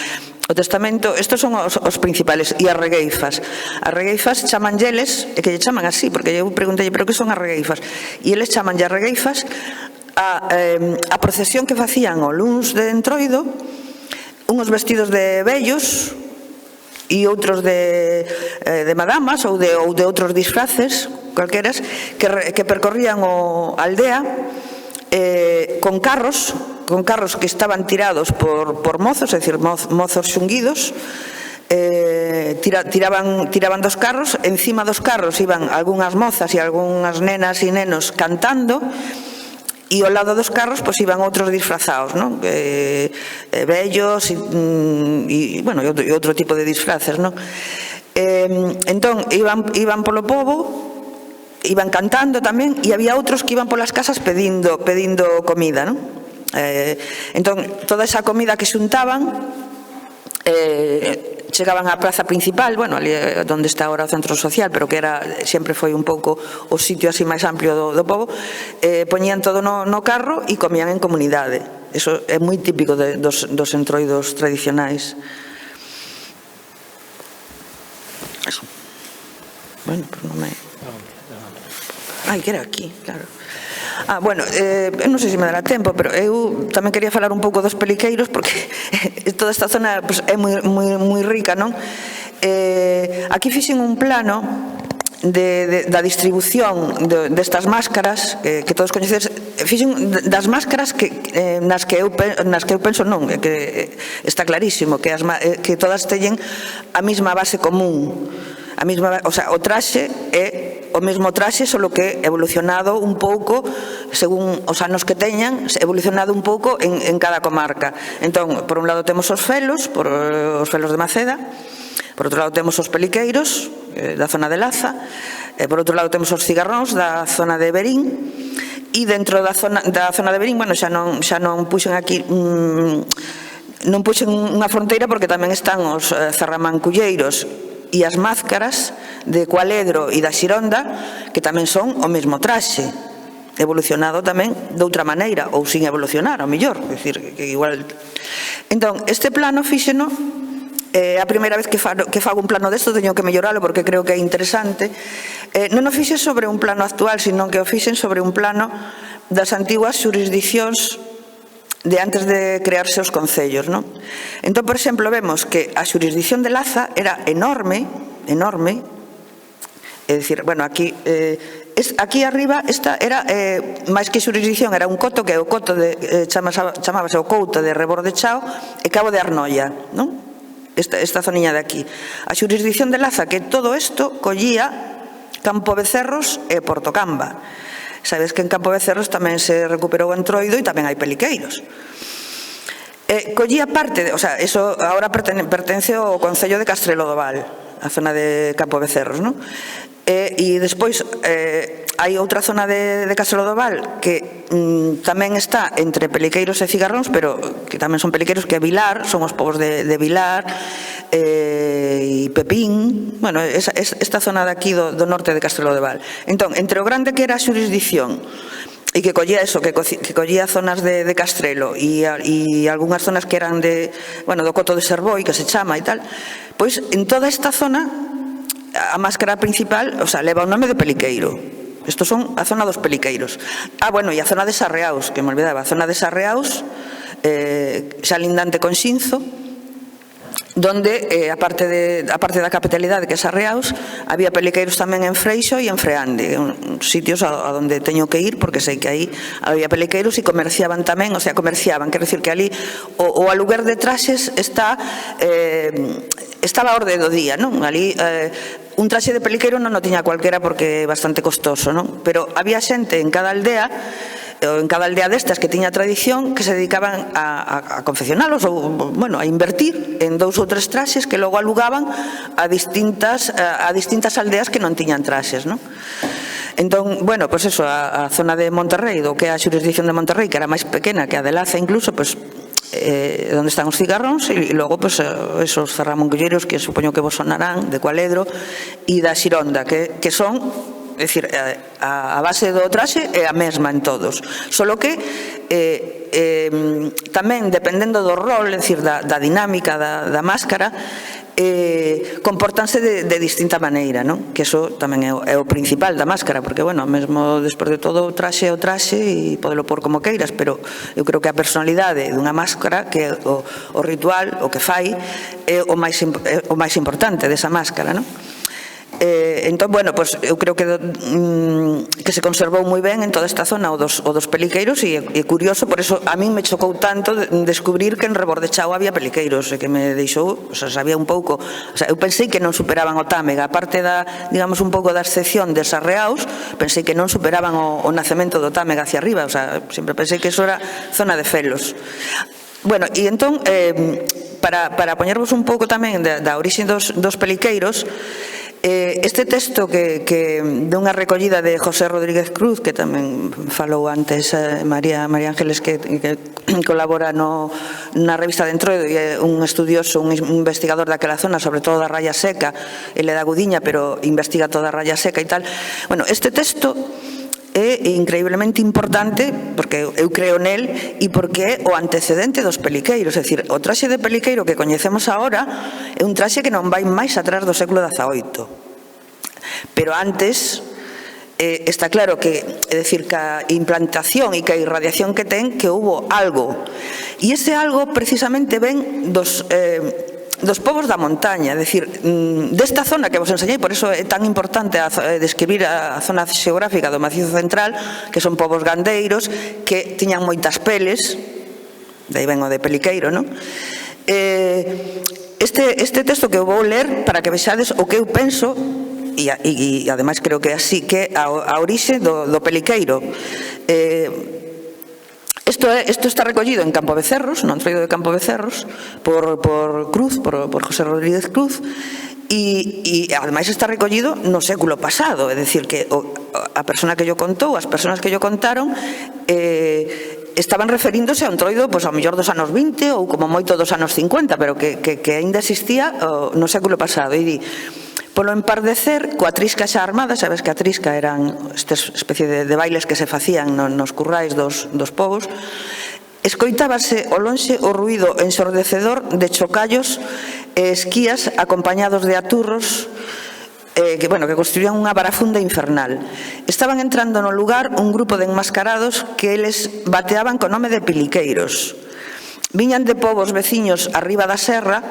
O testamento, estes son os principales, e as regueifas. As regueifas chamanlles, e que lle chaman así, porque eu preguntei, pero que son as regueifas? E eles chamanlle as regueifas a procesión que facían o luns de entroido, unhos vestidos de vellos e outros de madamas ou de outros disfraces calqueras que percorrían a aldea con carros que estaban tirados por mozos, é dicir, mozos xunguidos. Tiraban dos carros, encima dos carros iban algunhas mozas e algunhas nenas e nenos cantando, e ao lado dos carros pois iban outros disfrazados, non? Vellos e bueno, e outro tipo de disfraces, non? Entón iban polo pobo, iban cantando tamén, e había outros que iban polas casas pedindo comida, non? Entón toda esa comida que xuntaban chegaban á praza principal, bueno, ali onde está agora o centro social, pero que sempre foi un pouco o sitio así máis amplio do pobo, poñían todo no carro e comían en comunidade. Eso é moi típico dos entroidos tradicionais. Eso. Bueno, pues non me... Ai, que era aquí, claro. Bueno, non sei se me dará tempo, pero eu tamén quería falar un pouco dos peliqueiros, porque toda esta zona pues, é moi rica, non? Aquí fixen un plano da distribución destas máscaras que todos coñecedes, fixen das máscaras nas que eu penso non, que está clarísimo que todas teñen a mesma base común, o sea, o traxe é o mesmo traxe, só que evolucionado un pouco según os anos que teñan, evolucionado un pouco en cada comarca. Entón, por un lado temos os felos de Maceda, por outro lado temos os peliqueiros da zona de Laza, por outro lado temos os cigarróns da zona de Verín, e dentro da zona de Verín, bueno, xa non puxen aquí non puxen unha fronteira porque tamén están os zarramanculleiros e as máscaras de Cualedro e da Xironda, que tamén son o mesmo traxe, evolucionado tamén de outra maneira, ou sin evolucionar, ao mellor, é dicir, que igual... Entón, este plano fíxeno, a primeira vez que fago un plano desto, teño que melloralo porque creo que é interesante. Non o fixen sobre un plano actual, sino que o fixen sobre un plano das antiguas xurisdiccións de antes de crearse os concellos, non? Entón, por exemplo, vemos que a xurisdicción de Laza era enorme, é dicir, bueno, aquí arriba esta era máis que xurisdicción, era un coto que é o coto chamábase o couto de Rebordechao e Cabo de Arnoia, non? Esta zoniña de aquí. A xurisdicción de Laza, que todo isto collía Campo Becerros e Portocamba. Sabes que en Campo Becerros tamén se recuperou o entroido e tamén hai peliqueiros. Collía parte, o sea, eso agora pertence ao Concello de Castrelo do Val, a zona de Campo Becerros, non? E despois hai outra zona de Castrelo do Val que tamén está entre peliqueiros e cigarróns, pero que tamén son peliqueiros, que é Vilar, son os povos de Vilar e Pepín, bueno, esta zona de aquí do norte de Castrelo do Val. Entón, entre o grande que era a xurisdicción e que collía eso, que collía zonas de Castrelo e algunhas zonas que eran do coto de Serboi, que se chama e tal, pois en toda esta zona a máscara principal, o sea, leva o nome de peliqueiro. Estos son a zona dos peliqueiros. Bueno, e a zona de Sarreaus, que me olvidaba, a zona de Sarreaus, xa lindante con Xinzo, donde, a parte da capitalidade que é Sarreaus, había peliqueiros tamén en Freixo e en Freande, sitios a donde teño que ir, porque sei que aí había peliqueiros e comerciaban tamén, o sea, quero dicir que ali o aluguer de traxes estaba a orde do día, non? Ali un traxe de peliqueiro non o tiña cualquera porque é bastante costoso, non? Pero había xente en cada aldea destas que tiña tradición que se dedicaban a confeccionalos ou, bueno, a invertir en 2 ou 3 traxes que logo alugaban a distintas aldeas que non tiñan traxes, non? Entón, bueno, pois eso, a zona de Monterrey, do que é a xurisdicción de Monterrey, que era máis pequena que a de Laza incluso, pois onde están os cigarróns e logo pois esos zarramonculleiros que supoño que vos sonarán, de Cualedro e da Xironda, que son, é dicir, a base do traxe é a mesma en todos, solo que tamén dependendo do rol, é dicir, da dinámica da máscara, compórtanse de distinta maneira, non? Que eso tamén é o principal da máscara, porque, bueno, mesmo despois de todo o traxe é o traxe e podelo pôr como queiras, pero eu creo que a personalidade dunha máscara, que é o ritual, o que fai, é o máis importante desa máscara, non? Entón, bueno, pues eu creo que se conservou moi ben en toda esta zona o dos peliqueiros e é curioso, por eso a min me chocou tanto descubrir que en Rebordechao había peliqueiros e que me deixou, o sea, sabía un pouco, o sea, eu pensei que non superaban o Támega, aparte da, digamos, un pouco da excepción de Sarreaus, pensei que non superaban o nacemento do Támega hacia arriba, o sea, sempre pensei que eso era zona de felos. Bueno, e entón, para poñervos un pouco tamén da orixe dos peliqueiros, este texto que dunha recollida de José Rodríguez Cruz, que tamén falou antes María Ángeles, que colabora na revista de Entroido e é un estudioso, un investigador daquela zona, sobre todo da Raya Seca, ele é da Gudiña, pero investiga toda a Raya Seca e tal. Bueno, este texto é increíblemente importante porque eu creo nel e porque é o antecedente dos peliqueiros, é dicir, o traxe de peliqueiro que coñecemos agora é un traxe que non vai máis atrás do século XVIII. Pero antes está claro que, é dicir, que a implantación e que a irradiación que ten, que hubo algo. E ese algo precisamente ven dos povos da montaña, é dicir, desta zona que vos enseñei, por iso é tan importante describir a zona xeográfica do Macizo Central, que son povos gandeiros, que tiñan moitas peles, de aí ven o de peliqueiro, non? Este texto que eu vou ler para que vexades o que eu penso, e ademais creo que é así, que a orixe do peliqueiro. Isto está recollido en Campo Becerros, no Entroido de Campo Becerros, por Cruz, por José Rodríguez Cruz, e ademais está recollido no século pasado, é dicir, que a persona que yo contou, as persoas que yo contaron, estaban referíndose a un Entroido, pois, ao mellor dos anos 20 ou como moito dos anos 50, pero que aínda existía no século pasado. E di, polo empardecer, coa trisca xa armada, sabes que a trisca eran esta especie de bailes que se facían nos currais dos povos, escoitábase ao lonxe o ruído ensordecedor de chocallos e esquías acompañados de aturros que construían unha barafunda infernal. Estaban entrando no lugar un grupo de enmascarados que eles bateaban co nome de piliqueiros. Viñan de povos veciños arriba da serra,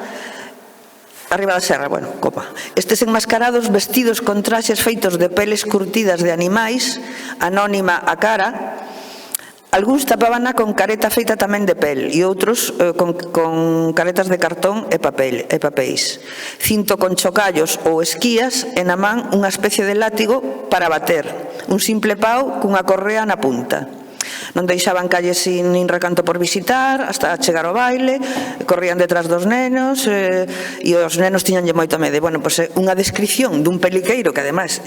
estes enmascarados vestidos con traxes feitos de peles curtidas de animais, anónima a cara, algúns tapábana con careta feita tamén de pel e outros con caretas de cartón e papéis. Cinto con chocallos ou esquías e na man unha especie de látigo para bater, un simple pau cunha correa na punta. Non deixaban calles nin recanto por visitar, hasta chegar ao baile, corrían detrás dos nenos e os nenos tiñanlle moito medo. Bueno, pois é unha descripción dun peliqueiro que ademais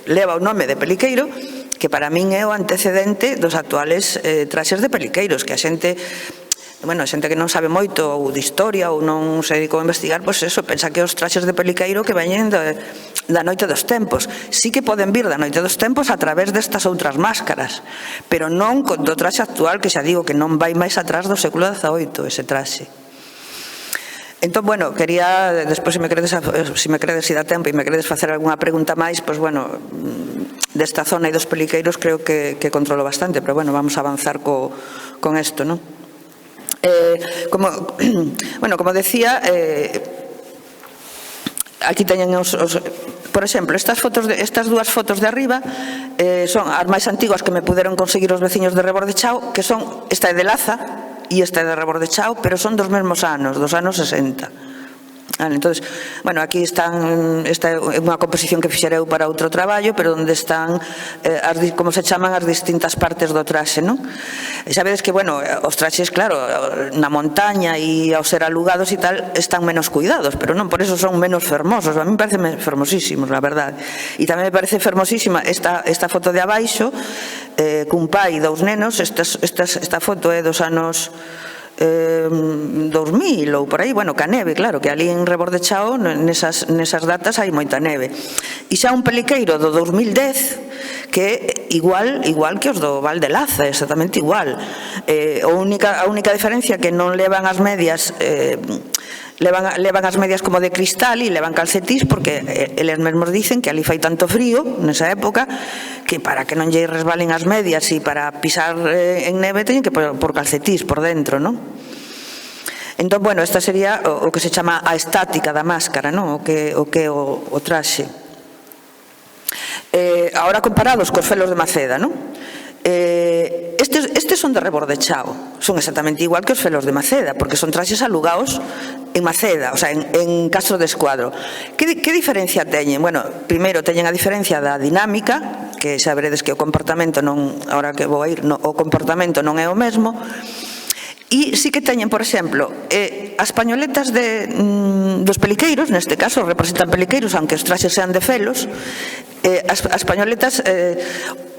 leva o nome de peliqueiro, que para min é o antecedente dos actuales traxes de peliqueiros, que a xente que non sabe moito ou de historia ou non se dedicou a investigar, pois eso, pensa que os traxes de peliqueiro que veñen da noite dos tempos. Sí que poden vir da noite dos tempos a través destas outras máscaras, pero non do traxe actual, que xa digo que non vai máis atrás do século XVIII, ese traxe. Entón, bueno, quería, despois, se me credes si dá tempo e me credes facer algunha pregunta máis, pois, bueno, desta zona e dos peliqueiros creo que controlo bastante, pero, bueno, vamos a avanzar con isto, non? Como decía, aquí teñen por exemplo, estas dúas fotos de arriba son as máis antiguas que me puderon conseguir os veciños de Rebordechao, que son, esta é de Laza e esta é de Rebordechao, pero son dos mesmos anos, dos anos 60. Entonces, bueno, aquí están, esta é unha composición que fixereu para outro traballo, pero onde están, como se chaman, as distintas partes do traxe, non? E sabedes que, bueno, os traxes, claro, na montaña e ao ser alugados e tal, están menos cuidados, pero non por eso son menos fermosos. A mí me parecen fermosísimos, la verdade. E tamén me parece fermosísima esta foto de abaixo, cun pai e dous nenos. Esta foto é dos anos 2000 ou por aí, bueno, ca neve, claro, que ali en Rebordechao nesas datas hai moita neve. E xa un peliqueiro do 2010 que é igual que os do Val de Laza, exactamente igual. A única diferencia que non levan as medias levan as medias como de cristal e levan calcetís, porque eles mesmos dicen que ali fai tanto frío nesa época que para que non lle resbalen as medias e para pisar en neve teñen que por calcetís por dentro, non? Entón, bueno, esta sería o que se chama a estática da máscara, non? O que o traxe. ahora comparados cos felos de Maceda, non? Estes son de Rebordechao, son exactamente igual que os felos de Maceda, porque son traxes alugados en Maceda, o sea, en Castro de Escuadro. Que diferencia teñen? Bueno, primeiro teñen a diferencia da dinámica, que xa veredes que o comportamento non, ahora que vou a ir, o comportamento non é o mesmo, e sí que teñen, por exemplo, as pañoletas dos peliqueiros, neste caso representan peliqueiros, aunque os traxes sean de felos, as pañoletas,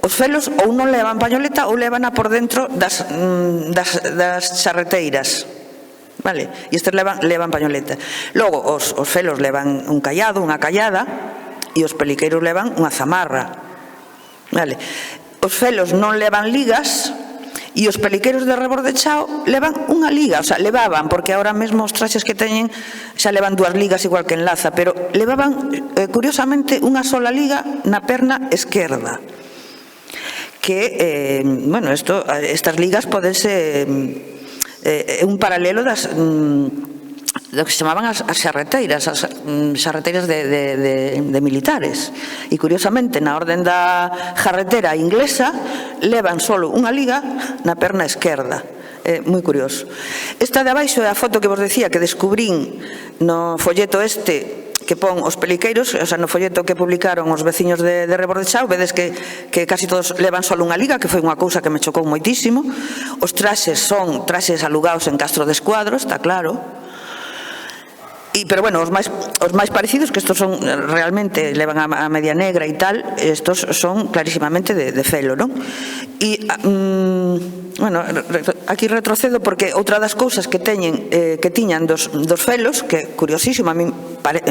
os felos ou non levan pañoleta ou levan por dentro das charreteiras, vale? E estes levan pañoleta. Logo, os felos levan un callado, unha callada, e os peliqueiros levan unha zamarra, vale? Os felos non levan ligas, e os peliqueiros de Rebordechao levan unha liga, o sea, levaban, porque ahora mesmo os traxes que teñen xa levan 2 ligas igual que en Laza, pero levaban, curiosamente, unha sola liga na perna esquerda. Que, bueno, estas ligas podense un paralelo das do que se chamaban as xarreteiras de militares, e curiosamente na orden da jarretera inglesa levan solo unha liga na perna esquerda. Moi curioso. Esta de abaixo é a foto que vos decía que descubrín no folleto que pon os peliqueiros, o sea, no folleto que publicaron os veciños de Rebordechao, vedes que casi todos levan solo unha liga, que foi unha cousa que me chocou moitísimo. Os traxes son traxes alugados en Castro de Escuadro, está claro. Pero bueno, os máis parecidos, que estos son realmente, levan a media negra e tal, estos son clarísimamente de felo, non? E, bueno, aquí retrocedo porque outra das cousas que tiñan dos felos, que curiosísimo, a mí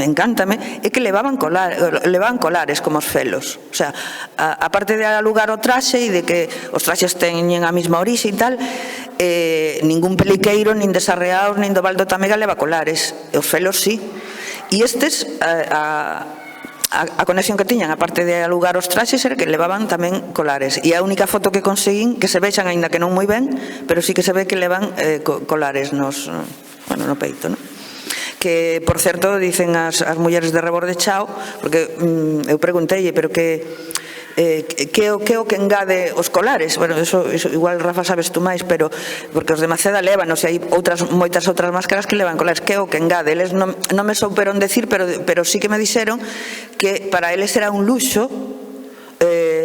encántame, é que levaban colares como os felos. O sea, aparte de alugar o traxe e de que os traxes teñen a mesma orixe e tal, ningún peliqueiro, nin de Sarreaos, nin do Val do Tamega leva colares. Os felos sí. E estes, a conexión que tiñan, aparte de alugar os traxes, era que levaban tamén colares. E a única foto que conseguín, que se vexan, aínda que non moi ben, pero sí que se ve que levan colares no peito, non? Que, por certo, dicen as mulleres de Rebordechao, porque eu preguntei, pero que o que engade os colares? Bueno, eso igual, Rafa, sabes tú máis, pero porque os de Maceda levan, e hai moitas outras máscaras que levan colares. Que o que engade? Eles non me souperon decir, pero sí que me dixeron que para eles era un luxo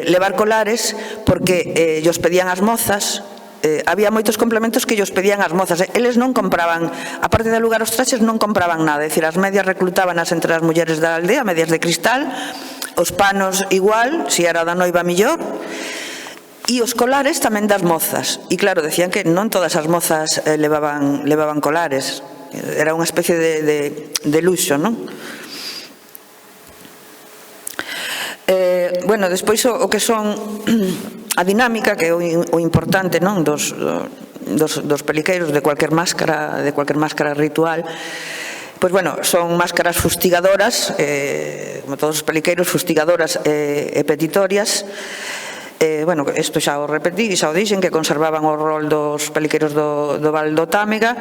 levar colares, porque llos pedían as mozas. Había moitos complementos que llos pedían as mozas. Eles non compraban, aparte de alugar os traxes, non compraban nada. É dicir, as medias reclutábanas entre as mulleres da aldea, medias de cristal, os panos igual, se era da noiva millor, e os colares tamén das mozas. E claro, decían que non todas as mozas levaban colares. Era unha especie de luxo, non? Bueno, despois o que son a dinámica, que é o importante, non, dos peliqueiros, de cualquier máscara ritual. Pois, bueno, son máscaras fustigadoras, como todos os peliqueiros, fustigadoras e petitorias. Bueno, isto xa o repetí, xa o dixen, que conservaban o rol dos peliqueiros do Val do Támega,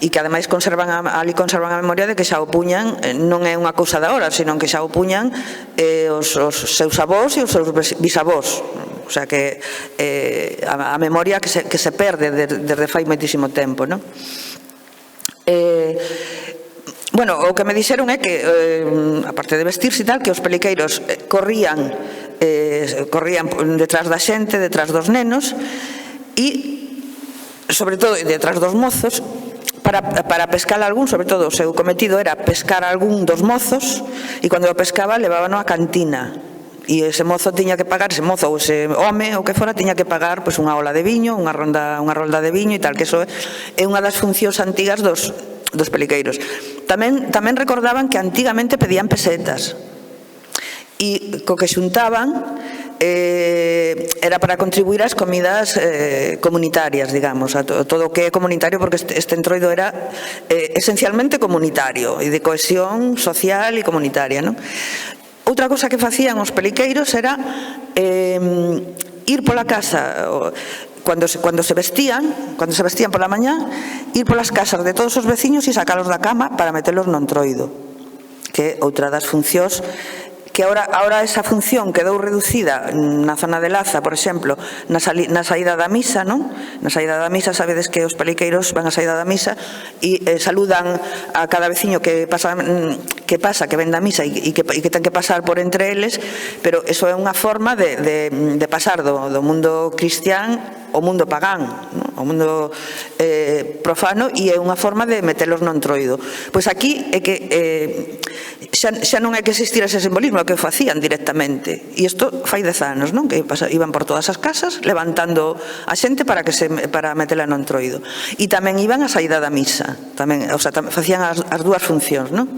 e que ademais conservan a memoria de que xa o puñan, non é unha cousa da hora, senón que xa o puñan os seus avós e os seus bisavós. O sea que a memoria que se perde desde fai moitísimo tempo, non? Bueno, o que me dixeron é que, aparte de vestirse e tal, que os peliqueiros corrían detrás da xente, detrás dos nenos, e, sobre todo, detrás dos mozos, para pescar algún, sobre todo o seu cometido era pescar algún dos mozos, e cando o pescaba levábano á cantina. E ese mozo tiña que pagar, ese mozo ou ese home ou que fora, tiña que pagar pois unha ola de viño, unha rolda de viño e tal, que iso é unha das funcións antigas dos peliqueiros. Tamén recordaban que antigamente pedían pesetas, e co que xuntaban era para contribuir ás comidas comunitarias, digamos, a todo o que é comunitario, porque este entroido era esencialmente comunitario e de cohesión social e comunitaria, non? Outra cosa que facían os peliqueiros era ir pola casa, cando se vestían pola mañá, ir polas casas de todos os veciños e sacalos da cama para metelos no entroido, que é outra das funcións que ahora esa función quedou reducida na zona de Laza, por exemplo, na saída da misa, non? Na saída da misa, sabedes que os peliqueiros van á saída da misa e saludan a cada veciño que pasa, que ven da misa e que ten que pasar por entre eles, pero eso é unha forma de pasar do mundo cristián ao mundo pagán, ao mundo profano, e é unha forma de metelos no entroido. Pois aquí é que xa non é que existira ese simbolismo, é que o facían directamente, e isto fai 10 anos, non? Que iban por todas as casas levantando a xente para metela no entroido, e tamén iban á saída da misa, tamén, o sea, facían as dúas funcións, non?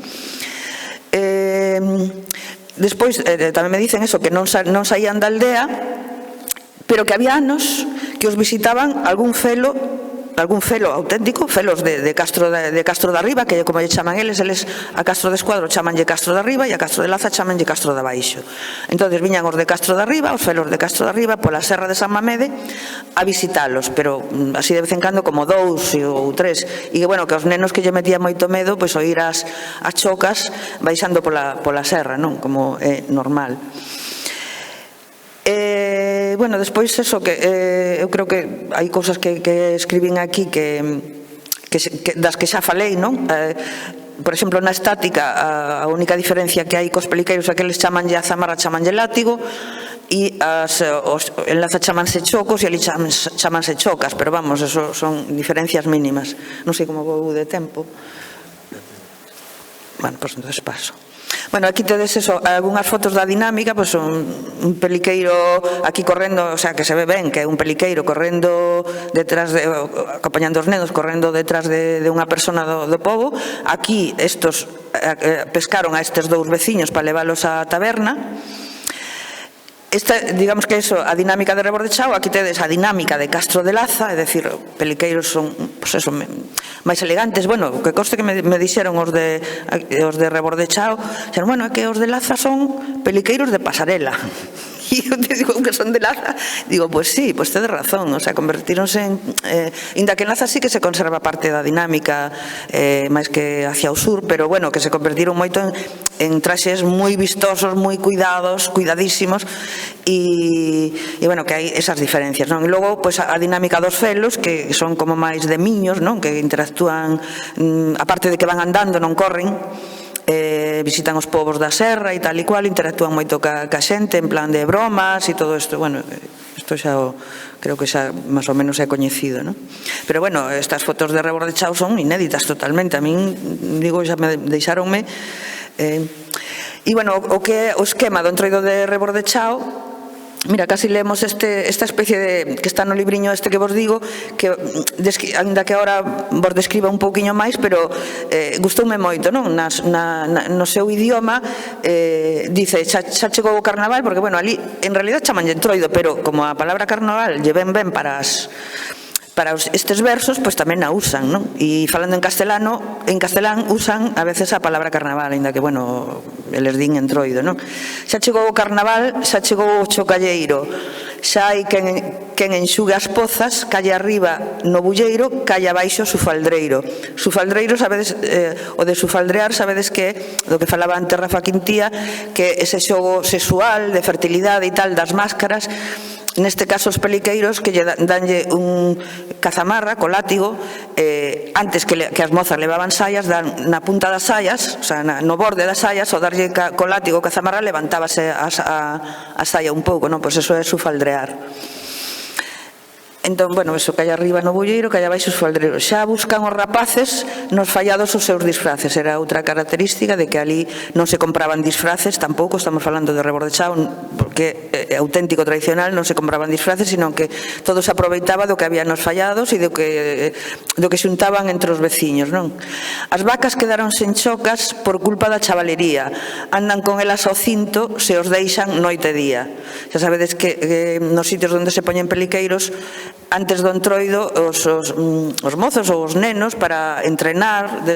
Despois tamén me dicen eso, que non saían da aldea, pero que había anos que os visitaban algún felo auténtico, felos de Castro da Riba, que como lle chaman eles a Castro de Escuadro chamanlle Castro da Riba e a Castro de Laza chamanlle Castro da Baixo. Entón viñan os de Castro da Riba, os felos de Castro da Riba pola Serra de San Mamede a visitalos, pero así de vez en cando como 2 ou 3, e que bueno, que os nenos que lle metía moito medo pois oír as chocas baixando pola serra, non? Como é normal. Bueno, despois eso, que eu creo que hai cousas que escribín aquí das que xa falei, non? Por exemplo, na estática, a única diferencia que hai cos peliqueiros é que eles chamanlle a zamarra, chamanlle látigo, e en Laza chamanse chocos e ali chamanse chocas, pero vamos, eso son diferencias mínimas. Non sei como vou de tempo. Bueno, pois entonces paso. Bueno, aquí tedes eso, algunhas fotos da dinámica, pois un peliqueiro aquí correndo, o sea, que se ve ben que é un peliqueiro correndo detrás acompañando os nenos, correndo detrás de unha persona do pobo. Aquí estos pescaron a estes 2 veciños para leválos á taberna. Digamos que eso, a dinámica de Rebordechao. Aquí tedes a dinámica de Castro de Laza, é dicir, peliqueiros son, pues eso, máis elegantes. Bueno, que conste que me dixeron os de Rebordechao, bueno, é que os de Laza son peliqueiros de pasarela. E eu te digo que son de Laza, digo, pois sí, pois tedes razón, o sea, convertíronse en inda que en Laza sí que se conserva parte da dinámica máis que hacia o sur, pero bueno, que se convertiron moito en traxes moi vistosos, moi cuidadísimos, e bueno, que hai esas diferencias, non? E logo, pois a dinámica dos felos, que son como máis de miños, non? Que interactúan, aparte de que van andando, non corren, visitan os povos da serra e tal e cual, interactúan moito ca xente en plan de bromas e todo isto. Bueno, isto xa creo que xa máis ou menos é coñecido, non? Pero bueno, estas fotos de Rebordechao son inéditas totalmente. A min, digo, xa me deixaronme. E bueno, o que é o esquema do entroido de Rebordechao, mira, casi leemos esta especie de, que está no libriño este que vos digo, que ainda que agora vos describa un pouquiño máis, pero gustoume moito, non? No seu idioma dice, xa chegou o carnaval, porque bueno, ali en realidad chamanlle entroido, pero como a palabra carnaval lle ven ben para estes versos, pois tamén a usan, non? E falando en castelán usan a veces a palabra carnaval, ainda que, bueno, eles din entroido, non? Xa chegou o carnaval, xa chegou o chocalleiro, xa hai quen enxugue as pozas, calle arriba no bulleiro, calle abaixo sufaldreiro. Sufaldreiro, sabedes, o de sufaldrear, sabedes que do que falaba antes Rafa Quintía, que ese xogo sexual, de fertilidade e tal, das máscaras. Neste caso os peliqueiros que lle danlle un cazamarra co látigo, antes que as mozas levaban saias, dan na punta das saias, o sea, no borde das saias, o darlle co látigo o cazamarra levantábase a saia un pouco, non? Pois eso é sufaldrear. Entón, bueno, eso, calle arriba no bulleiro, calle abaixo os faldreiros. Xa buscan os rapaces nos fallados os seus disfraces. Era outra característica de que ali non se compraban disfraces, tampouco, estamos falando de Rebordechao, porque é auténtico tradicional, non se compraban disfraces, sino que todo se aproveitaba do que había nos fallados e do que xuntaban entre os veciños, non? As vacas quedaron sen chocas por culpa da chavalería. Andan con elas ao cinto, se os deixan noite e día. Xa sabedes que nos sitios onde se poñen peliqueiros, antes do entroido, os mozos ou os nenos, para entrenar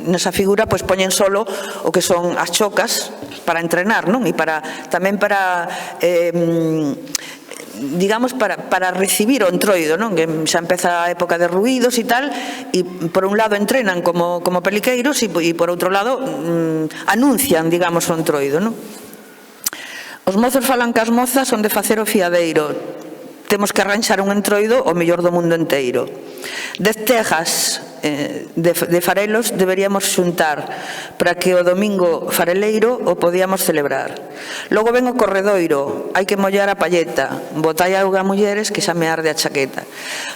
nesa figura, pois poñen solo o que son as chocas para entrenar, non? E tamén para digamos, para recibir o entroido, non? Que xa empeza a época de ruídos e tal, e por un lado entrenan como peliqueiros e por outro lado anuncian, digamos, o entroido, non? Os mozos falan que as mozas son de facer o fiadeiro. Temos que arranxar un entroido o mellor do mundo enteiro. 10 tejas de farelos deberíamos xuntar para que o domingo fareleiro o podíamos celebrar. Logo ven o corredoiro, hai que mollar a palleta, botai auga a mulleres que xa me arde a chaqueta.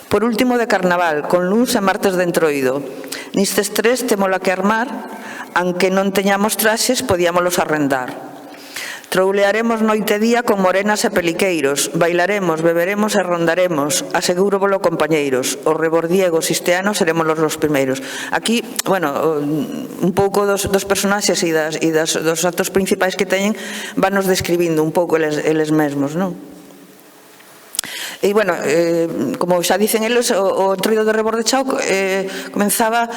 Por último de carnaval, con luns e martes de entroido. Nistes tres témola que armar, aunque non teñamos traxes, podíamolos arrendar. Troulearemos noite e día con morenas e peliqueiros, bailaremos, beberemos e rondaremos, asegúrovolo compañeiros, os rebordiegos este ano seremos os primeiros. Aquí, bueno, un pouco dos personaxes e dos actos principais que teñen vanos describindo un pouco eles mesmos, non? E, bueno, como xa dicen eles, o entroido de Rebordechao comenzaba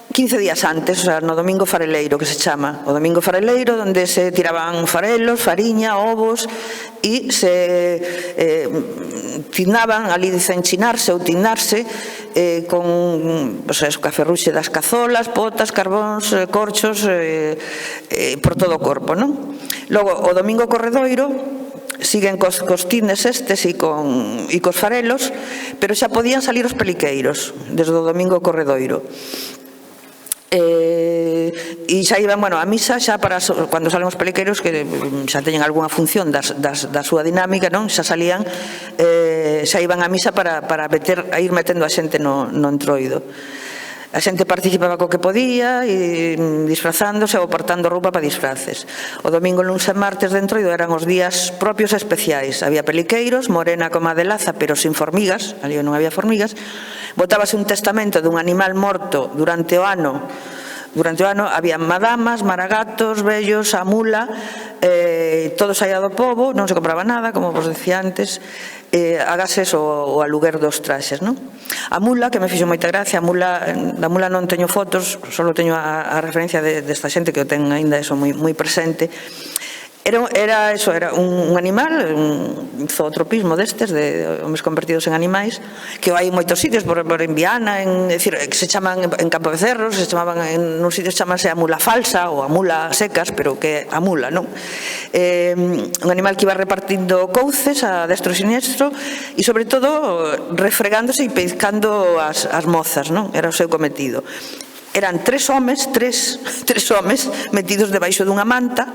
15 días antes, o sea, no domingo fareleiro, que se chama. O domingo fareleiro, onde se tiraban farelos, fariña, ovos, e se tinaban, ali dicen chinarse ou tinarse, con caferruxe das cazolas, potas, carbóns, corchos, por todo o corpo, non? Logo, o domingo corredoiro, siguen cos tines estes e cos farelos, pero xa podían salir os peliqueiros, desde o domingo corredoiro. E xa iban, bueno, a misa xa para cando salen os peliqueiros que xa teñen algunha función da súa dinámica, non? Xa salían, xa iban a misa para ir metendo a xente no entroido. A xente participaba co que podía, e disfrazándose ou portando roupa para disfraces. O domingo, luns e martes de entroido eran os días propios e especiais. Había peliqueiros, morena como a de Laza, pero sin formigas, ali non había formigas. Botábase un testamento dun animal morto durante o ano. Durante o ano había madamas, maragatos, vellos, a mula, todo saía do pobo, non se compraba nada, como vos decía antes, agases o aluguer dos traxes, non? A mula, que me fixo moita gracia, da mula non teño fotos, só teño a referencia desta xente que o ten aínda eso moi presente. Era un animal, un zootropismo destes, de homes convertidos en animais, que hai en moitos sitios, por en Viana, que se chaman en Campo de Cerros, se chamaban en uns sitios chamanse a mula falsa ou a mula secas, pero que a mula, non? Un animal que iba repartindo couces a destro e siniestro e, sobre todo, refregándose e peizcando as mozas, non? Era o seu cometido. Eran tres homes metidos debaixo dunha manta.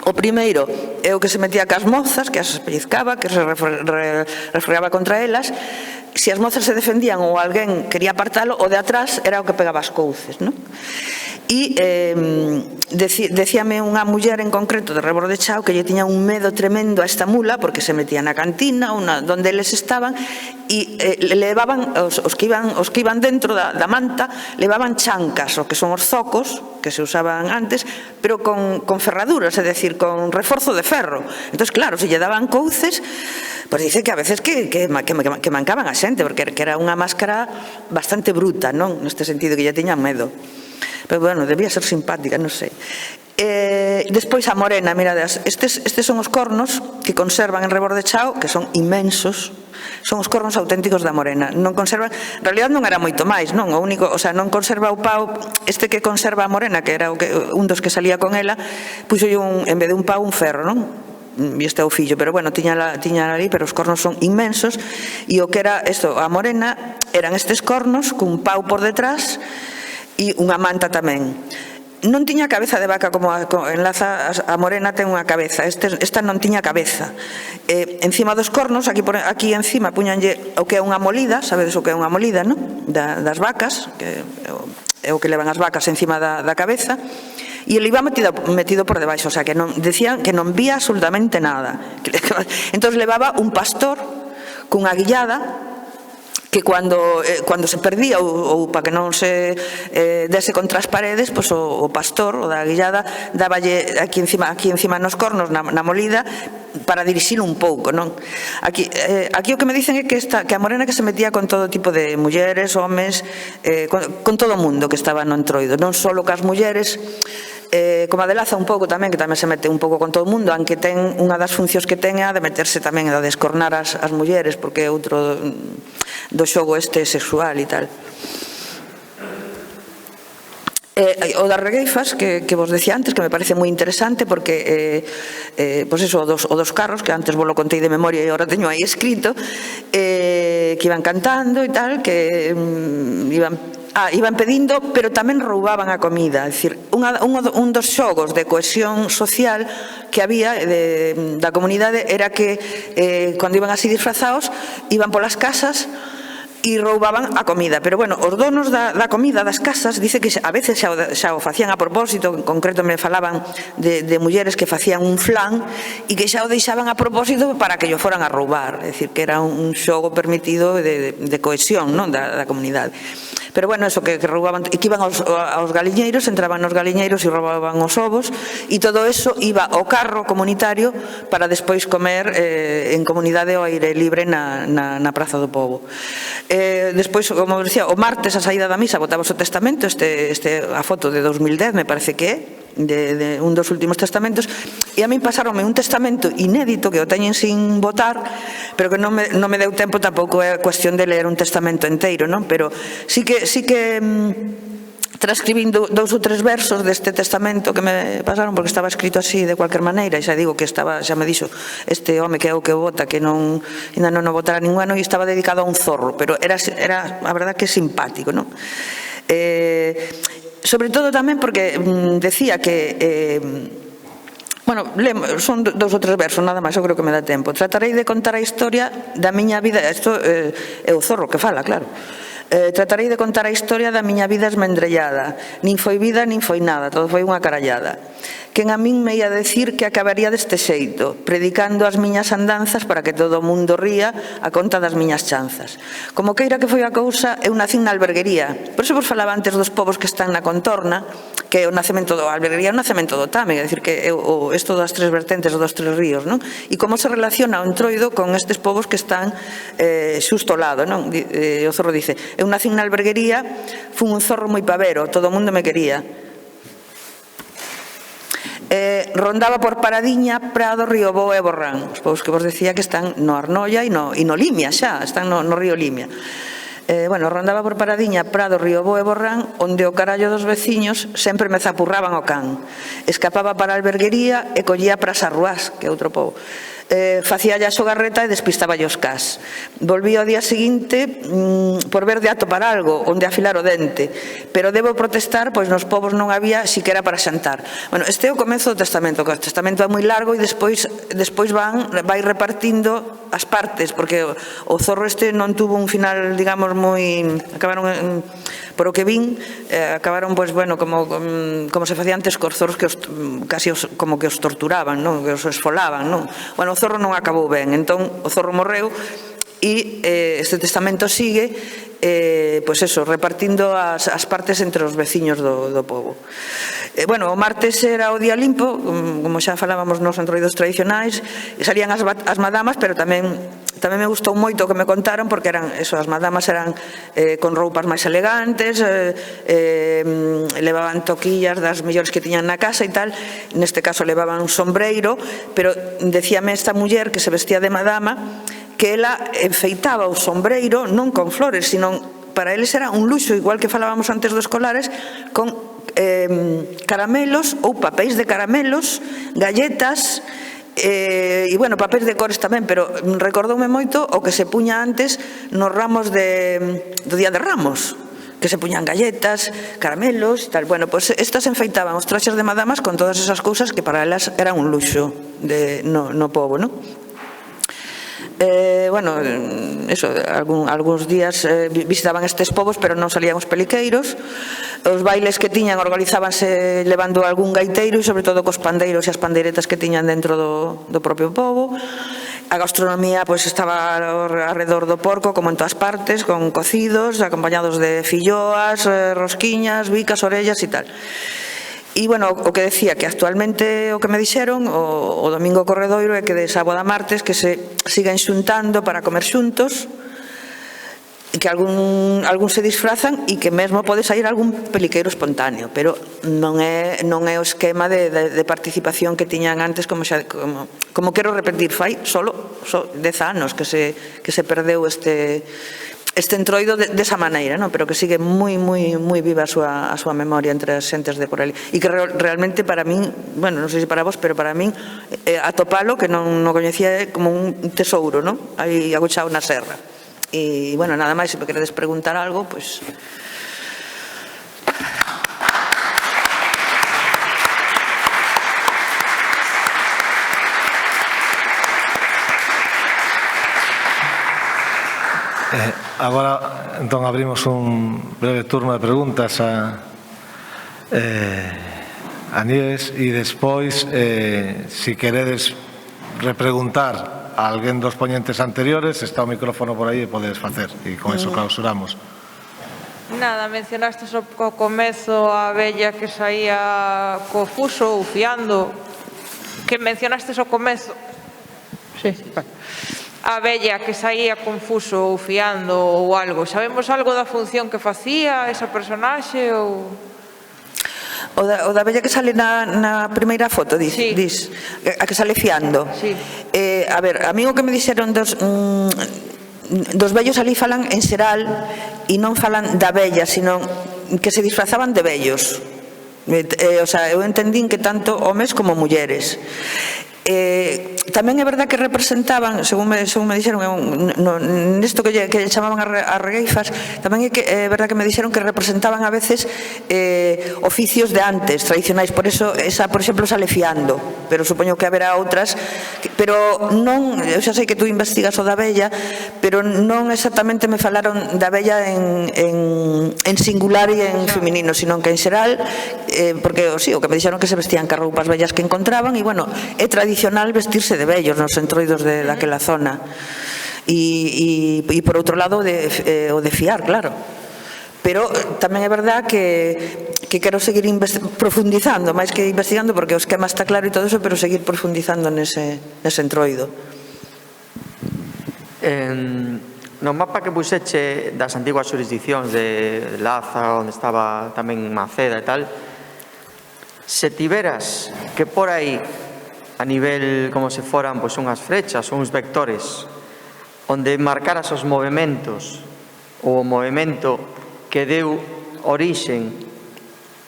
O primeiro é o que se metía cas mozas, que as pellizcaba, que se refregaba contra elas. Se as mozas se defendían ou alguén quería apartalo, o de atrás era o que pegaba as couces, non? E decíame unha muller en concreto de Rebordechao que lle tiña un medo tremendo a esta mula porque se metía na cantina onde eles estaban e levaban, os que iban dentro da manta, levaban chancas, o que son os zocos que se usaban antes, pero con ferraduras, é dicir, con reforzo de ferro. Entón, claro, se lle daban couces, pois dice que a veces que mancaban a xente, porque era unha máscara bastante bruta, non? Neste sentido, que lle tiñan medo. Pero, bueno, debía ser simpática, non sei. Despois a morena, miradas, estes son os cornos que conservan en Rebordechao, que son inmensos, son os cornos auténticos da morena. Non conservan, en realidad non era moito máis, non? O único, o sea, non conserva o pau, este que conserva a morena, que era un dos que salía con ela, puxo en vez de un pau un ferro, non? E este é o fillo, pero bueno, tiña ali, pero os cornos son inmensos, e o que era isto, a morena, eran estes cornos cun pau por detrás e unha manta tamén. Non tiña cabeza de vaca como en Laza, a morena ten unha cabeza, esta non tiña cabeza. Encima dos cornos, aquí encima puñanlle o que é unha molida, sabedes o que é unha molida, non? Das vacas, que é o que levan as vacas encima da cabeza, e ele iba metido por debaixo, o sea, que decían que non vía absolutamente nada. Entón levaba un pastor cunha guillada que cando se perdía ou para que non se dese contra as paredes, pois o pastor, o da guillada, dáballe aquí encima nos cornos, na molida, para dirixilo un pouco, non? Aquí o que me dicen é que a morena que se metía con todo tipo de mulleres, homes, con todo o mundo que estaba no entroido, non só cas mulleres, como a de Laza un pouco tamén, que tamén se mete un pouco con todo o mundo, aunque ten unha das funcións que ten é a de meterse tamén, a de descornar as mulleres, porque é outro do xogo este sexual e tal. O das regueifas, que vos decía antes, que me parece moi interesante, porque pois eso, o dos carros, que antes vos lo contei de memoria e agora teño aí escrito, que iban cantando e tal, que iban pedindo, pero tamén roubaban a comida. É dicir, un dos xogos de cohesión social que había da comunidade era que cando iban así disfrazados, iban polas casas e roubaban a comida. Pero, bueno, os donos da comida das casas dice que a veces xa o facían a propósito. En concreto me falaban de mulleres que facían un flan e que xa o deixaban a propósito para que yo foran a roubar. É dicir, que era un xogo permitido de cohesión, non, da comunidade. Pero, bueno, eso, que roubaban, e que iban aos galiñeiros, entraban nos galiñeiros e roubaban os ovos, e todo eso iba ao carro comunitario para despois comer en comunidade ao aire libre na Praza do Pobo. Despois, como decía, o martes a saída da misa botábamos o testamento, a foto de 2010 me parece que é, de un dos últimos testamentos, e a min pasaronme un testamento inédito que o teñen sin votar, pero que non me deu tempo, tampouco é cuestión de ler un testamento enteiro, non? Pero sí que transcribín 2 ou 3 versos deste testamento que me pasaron, porque estaba escrito así de cualquier maneira, e xa digo que xa me dixo este home que é o que vota, que ainda non o votara ningún ano, e estaba dedicado a un zorro, pero era a verdad que simpático, non? Sobre todo tamén porque decía que bueno, son 2 ou 3 versos, nada máis, eu creo que me dá tempo. Tratarei de contar a historia da miña vida. Isto é o zorro que fala, claro. Tratarei de contar a historia da miña vida esmendrellada. Nin foi vida, nin foi nada, todo foi unha carallada. Quen a min me ia decir que acabaría deste xeito, predicando as miñas andanzas para que todo o mundo ría a conta das miñas chanzas. Como queira que foi a cousa, eu nacín na alberguería. Por iso vos falaba antes dos povos que están na contorna, que o nacemento da alberguería é o nacemento do Tame, é dicir, que isto das 3 vertentes dos 3 ríos, non? E como se relaciona o Entroido con estes povos que están xusto ao lado, non? O zorro dice: eu nacín na alberguería, fun un zorro moi pavero, todo o mundo me quería. Rondaba por Paradiña, Prado, Riobó e Borrán. Os povos que vos decía que están no Arnoia e no Limia xa, están no río Limia. Bueno, rondaba por Paradiña, Prado, Riobó e Borrán, onde o carallo dos veciños sempre me zapurraban o can. Escapaba para a alberguería e collía para as arruás, que é outro pobo. Facía a xogarreta e despistaba os cas. Volví ao día seguinte por ver de atopar algo onde afilar o dente, pero debo protestar, pois nos povos non había siquera para xantar. Bueno, este é o comezo do testamento, que o testamento é moi largo e despois vai repartindo as partes, porque o zorro este non tuvo un final, digamos, moi... acabaron, por o que vin, acabaron, pois, bueno, como se facía antes cos zorros, que casi como que os torturaban, non? Que os esfolaban, non? Bueno, o zorro non acabou ben, entón o zorro morreu e este testamento sigue, pois eso, repartindo as partes entre os veciños do pobo. Bueno, o martes era o día limpo, como xa falábamos nos entroidos tradicionais, e salían as madamas, pero tamén me gustou moito o que me contaron, porque as madamas eran con roupas máis elegantes, levaban toquillas das mellores que tiñan na casa e tal. Neste caso levaban un sombreiro, pero decíame esta muller que se vestía de madama que ela enfeitaba o sombreiro non con flores, sino para eles era un luxo, igual que falábamos antes dos colares, con caramelos ou papéis de caramelos, galletas, e, bueno, papéis de cores tamén, pero recordoume moito o que se puña antes nos ramos do Día de Ramos, que se puñan galletas, caramelos e tal. Bueno, pois estas enfeitaban os traxes de madamas con todas esas cousas que para elas eran un luxo no pobo, non? Bueno, eso, algúns días visitaban estes povos, pero non salían os peliqueiros. Os bailes que tiñan organizábanse levando algún gaiteiro e sobre todo cos pandeiros e as pandeiretas que tiñan dentro do propio pobo. A gastronomía pois estaba alrededor do porco, como en todas partes, con cocidos, acompañados de filloas, rosquiñas, bicas, orellas e tal. E, bueno, o que decía, que actualmente o que me dixeron o domingo corredoiro é que de sábado a martes que se siguen xuntando para comer xuntos, que algún se disfrazan e que mesmo pode sair algún peliqueiro espontáneo, pero non é o esquema de participación que tiñan antes, como quero repetir, fai solo 10 anos que se perdeu este este entroido desa maneira, non? Pero que sigue moi viva a súa memoria entre as xentes de por ali. E que realmente para min, bueno, non sei se para vos, pero para min atopalo, que non coñecía, como un tesouro, non? Aí agochado na serra. E, bueno, nada máis, se me queredes preguntar algo, pois... Agora, entón, abrimos un breve turno de preguntas a Nieves e despois, se queredes repreguntar a alguén dos poñentes anteriores, está o micrófono por aí e podedes facer, e con eso clausuramos. Nada, mencionaste ao comezo a vella que saía co fuso ou fiando, que mencionaste ao comezo, sí, a vella que saía confuso ou fiando ou algo. Sabemos algo da función que facía esa personaxe ou... O da vella que sale na primeira foto, dis? Sí. A que sale fiando? Sí. A ver, a mí o que me dixeron dos vellos ali falan en xeral e non falan da vella, sino que se disfrazaban de vellos. O sea, eu entendín que tanto homes como mulleres. Tamén é verdad que representaban, según me dixeron, nesto que lle chamaban as regueifas, tamén é verdad que me dixeron que representaban a veces oficios de antes, tradicionais. Por eso, esa, por exemplo, sale fiando, pero supoño que haberá outras, pero non, eu xa sei que tú investigas o da vella, pero non exactamente me falaron da vella en singular e en feminino, sino que en xeral, porque sí, o que me dixeron que se vestían ca roupas vellas que encontraban, e bueno, é tradicional vestirse de vellos nos entroidos daquela zona. E por outro lado, o de fiar, claro. Pero tamén é verdad que quero seguir profundizando, máis que investigando, porque o esquema está claro e todo eso, pero seguir profundizando nese entroido. No mapa que puxeche das antiguas jurisdiccións de Laza, onde estaba tamén Maceda e tal, se tiveras que por aí, a nivel como se foran pois unhas frechas ou uns vectores, onde marcaras os movimentos ou o movimento que deu orixen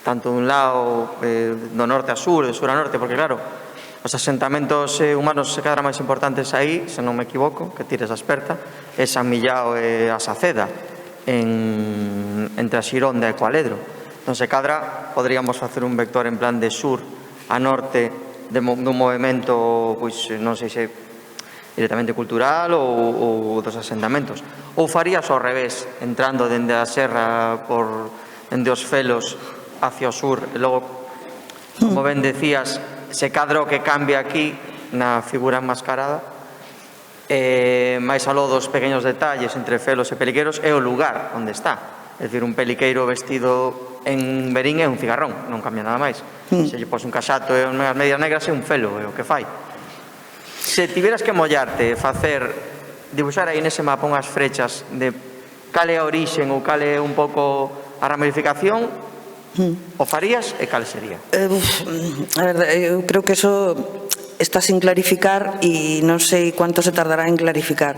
tanto dun lado do norte a sur, do sur a norte, porque claro, os asentamentos humanos se cadran máis importantes aí, se non me equivoco, que tires a experta, é San Millao e a Saceda, entre a Xironda e Cualedro. Entón, se cadra, poderíamos facer un vector en plan de sur a norte dun movimento, pois, non sei se directamente cultural ou dos asentamentos. Ou farías ao revés, entrando dende a serra dende os felos hacia o sur, e logo, como ben decías, se cadra o que cambia aquí na figura enmascarada, máis aló dos pequenos detalles entre felos e peliqueiros, é o lugar onde está. É dicir, un peliqueiro vestido en Verín é un cigarrón, non cambia nada máis. Se lle pos un caxato e unhas medias negras é un felo, é o que fai. Se tiveras que mollarte, dibuixar aí nese mapa unhas frechas de cal é a orixen ou cal é un pouco a ramificación, o farías e cal sería? A verdade, eu creo que eso está sin clarificar e non sei cuánto se tardará en clarificar.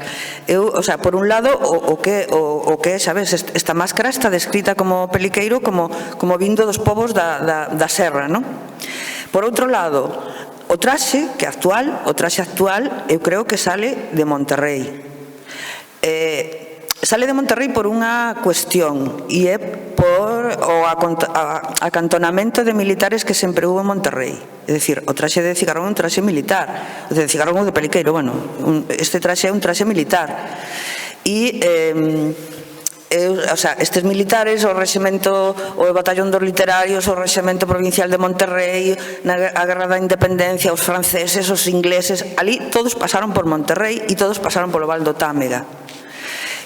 O sea, por un lado, o que, sabes, esta máscara está descrita como peliqueiro, como vindo dos povos da serra, non? Por outro lado, o traxe actual, eu creo que sale de Monterrey. Sale de Monterrey por unha cuestión, e é por o acantonamento de militares que sempre hubo en Monterrey. É dicir, o traxe de cigarrón é un traxe militar, o de cigarrón ou de peliqueiro, bueno, este traxe é un traxe militar. E, o sea, estes militares, o rexemento, o batallón dos literarios, o rexemento provincial de Monterrey, a guerra da independencia, os franceses, os ingleses, ali todos pasaron por Monterrey e todos pasaron polo Val do Támega.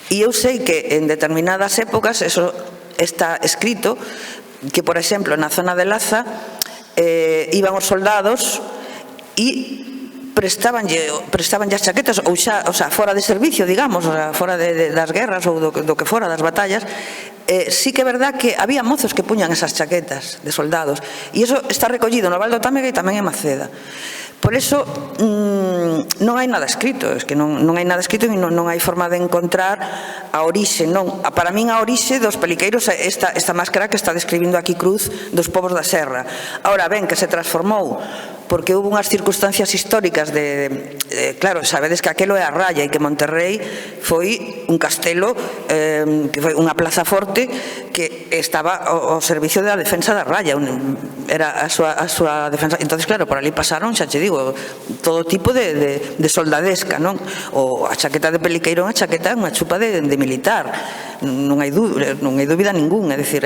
E eu sei que en determinadas épocas, eso está escrito, que, por exemplo, na zona de Laza, iban os soldados e prestabanlle as chaquetas, ou xa, o sea, fora de servicio, digamos, fora das guerras ou do que fora, das batallas. Sí que é verdad que había mozos que puñan esas chaquetas de soldados, e iso está recollido no Val do Támega e tamén en Maceda. Por eso non hai nada escrito, é que non hai nada escrito e non hai forma de encontrar a orixe, non. Para min a orixe dos peliqueiros é esta máscara que está describindo aquí Cruz dos povos da serra. Ahora ben, que se transformou porque houve unhas circunstancias históricas claro, sabedes que aquelo é a Raya e que Monterrey foi un castelo que foi unha plaza forte que estaba ao servicio da defensa da Raya, era a súa defensa. Entonces, claro, por ali pasaron, xa che digo, todo tipo de soldadesca, non? O a chaqueta de peliqueiro, unha chaqueta, unha chupa de militar, non hai dúbida ningún, é dicir,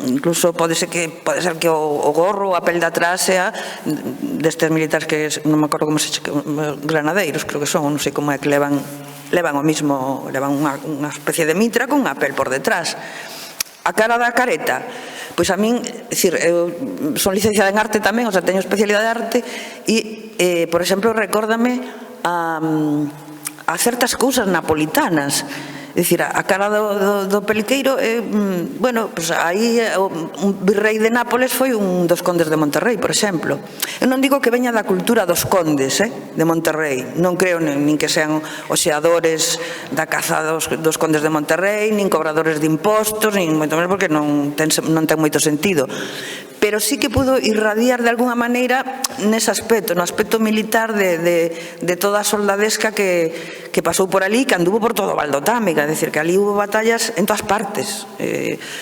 incluso pode ser que o gorro, a pel de atrás sea destes militares que non me acordo como se chama, granadeiros creo que son, non sei como é que levan o mismo, levan unha especie de mitra con unha pel por detrás. A cara da careta, pois a min, é dicir, eu son licenciada en arte tamén, o sea, teño especialidade de arte e, por exemplo, recórdame a certas cousas napolitanas. É dicir, a cara do peliqueiro, bueno, pues aí un virrei de Nápoles foi un dos condes de Monterrey, por exemplo. Eu non digo que veña da cultura dos condes de Monterrey, non creo nin que sean oxeadores da caza dos condes de Monterrey, nin cobradores de impostos, nin moito menos porque non ten moito sentido. Pero sí que pudo irradiar de alguna maneira nese aspecto, no aspecto militar de toda a soldadesca que pasou por ali, que anduvo por todo o Val do Támega, é dicir, que ali hubo batallas en todas partes,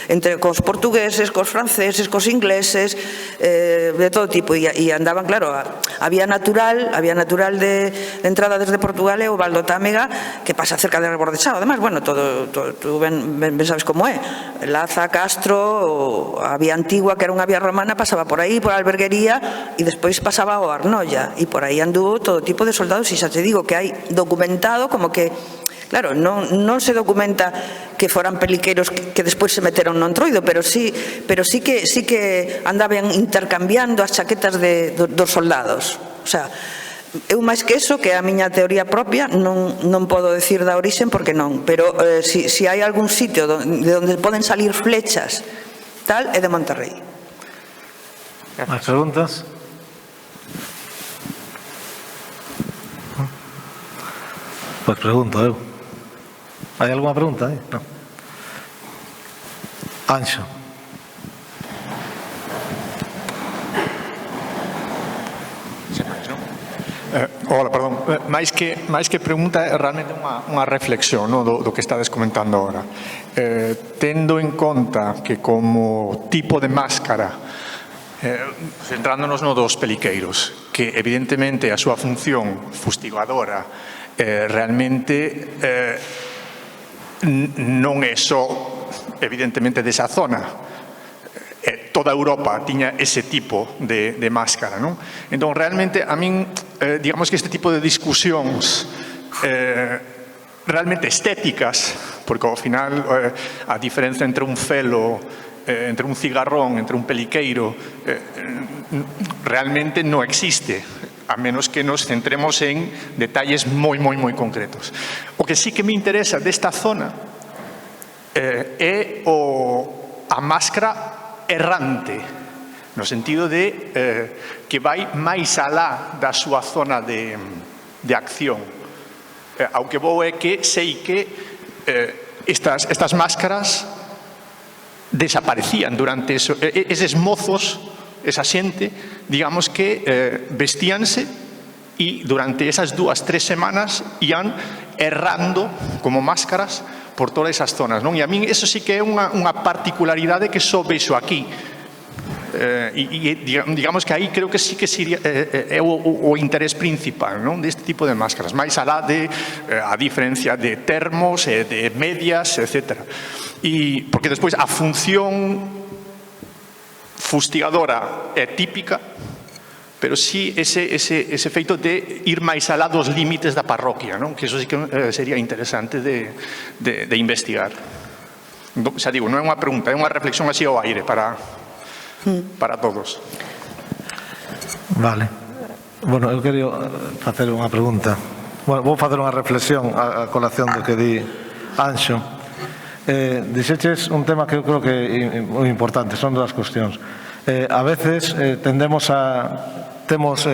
entre cos portugueses, cos franceses, cos ingleses, de todo tipo, e andaban, claro, a vía natural de entrada desde Portugal é o Val do Támega, que pasa cerca de Rebordechao. Además, bueno, tú ben sabes como é, Laza, Castro, a vía antigua, que era unha vía romana, pasaba por aí, por a Alberguería, e despois pasaba ao Arnolla, e por aí anduvo todo tipo de soldados, e xa te digo que hai documentado como que, claro, non se documenta que foran peliqueiros que despois se meteron no Entroido, pero sí que andaban intercambiando as chaquetas dos soldados. O sea, eu máis que eso, que é a miña teoría propia, non podo decir da orixen porque non, pero si hai algún sitio de onde poden salir flechas tal, é de Monterrey. ¿Más preguntas? Pues pregunto, eu. ¿Hay alguna pregunta ahí? No. Anxo. Hola, perdón. Máis que pregunta, é realmente unha reflexión, no, do que estades comentando agora. Tendo en conta que como tipo de máscara, centrándonos no dos peliqueiros, que evidentemente a súa función fustigadora realmente non é só evidentemente desa zona, toda Europa tiña ese tipo de máscara, non? Entón, realmente, a min, digamos que este tipo de discusións realmente estéticas, porque ao final a diferencia entre un felo, entre un cigarrón, entre un peliqueiro, realmente non existe, a menos que nos centremos en detalles moi concretos. O que sí que me interesa desta zona é a máscara errante, no sentido de que vai máis alá da súa zona de acción. Ao que vou é que sei que estas máscaras desaparecían durante eses mozos, esa xente, digamos que vestíanse e durante esas 2-3 semanas ian errando como máscaras por todas esas zonas, non? E a min eso sí que é unha particularidade que só vexo aquí. E digamos que aí creo que sí que é o interés principal, non, deste tipo de máscaras, máis alá de a diferencia de termos e de medias, etc. E porque despois a función fustigadora é típica, pero sí ese feito de ir máis alá dos límites da parroquia, non? Que eso sí que sería interesante de investigar. Xa digo, non é unha pregunta, é unha reflexión así ao aire para todos. Vale. Bueno, eu quería facer unha pregunta. Bueno, vou facer unha reflexión a colación do que di Anxo. Dixeches un tema que eu creo que é moi importante, son dúas cuestións. A veces tendemos a temos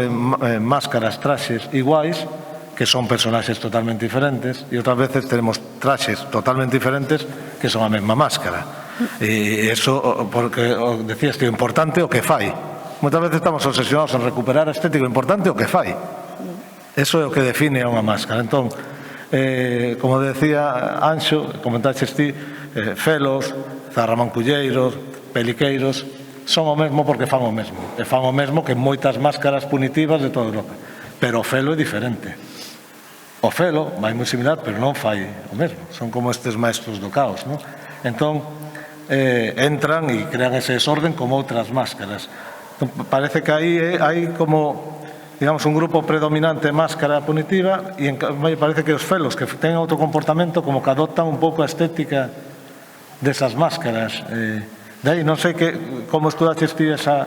máscaras, traxes iguais, que son personaxes totalmente diferentes, e outras veces tenemos traxes totalmente diferentes que son a mesma máscara. E iso, porque decías que o importante é o que fai. Moitas veces estamos obsesionados en recuperar a estética, o importante é o que fai. Eso é o que define a unha máscara. Entón, como decía Anxo, comentaxes ti, felos, zarramanculleiros, peliqueiros, son o mesmo porque fan o mesmo. E fan o mesmo que moitas máscaras punitivas de toda Europa. Pero o felo é diferente. O felo vai moi similar, pero non fai o mesmo. Son como estes maestros do caos, non? Entón, entran e crean ese desorden como outras máscaras. Parece que aí hai como, digamos, un grupo predominante de máscara punitiva e parece que os felos que ten outro comportamento como que adoptan un pouco a estética desas máscaras. De aí, non sei como estudaches ti esa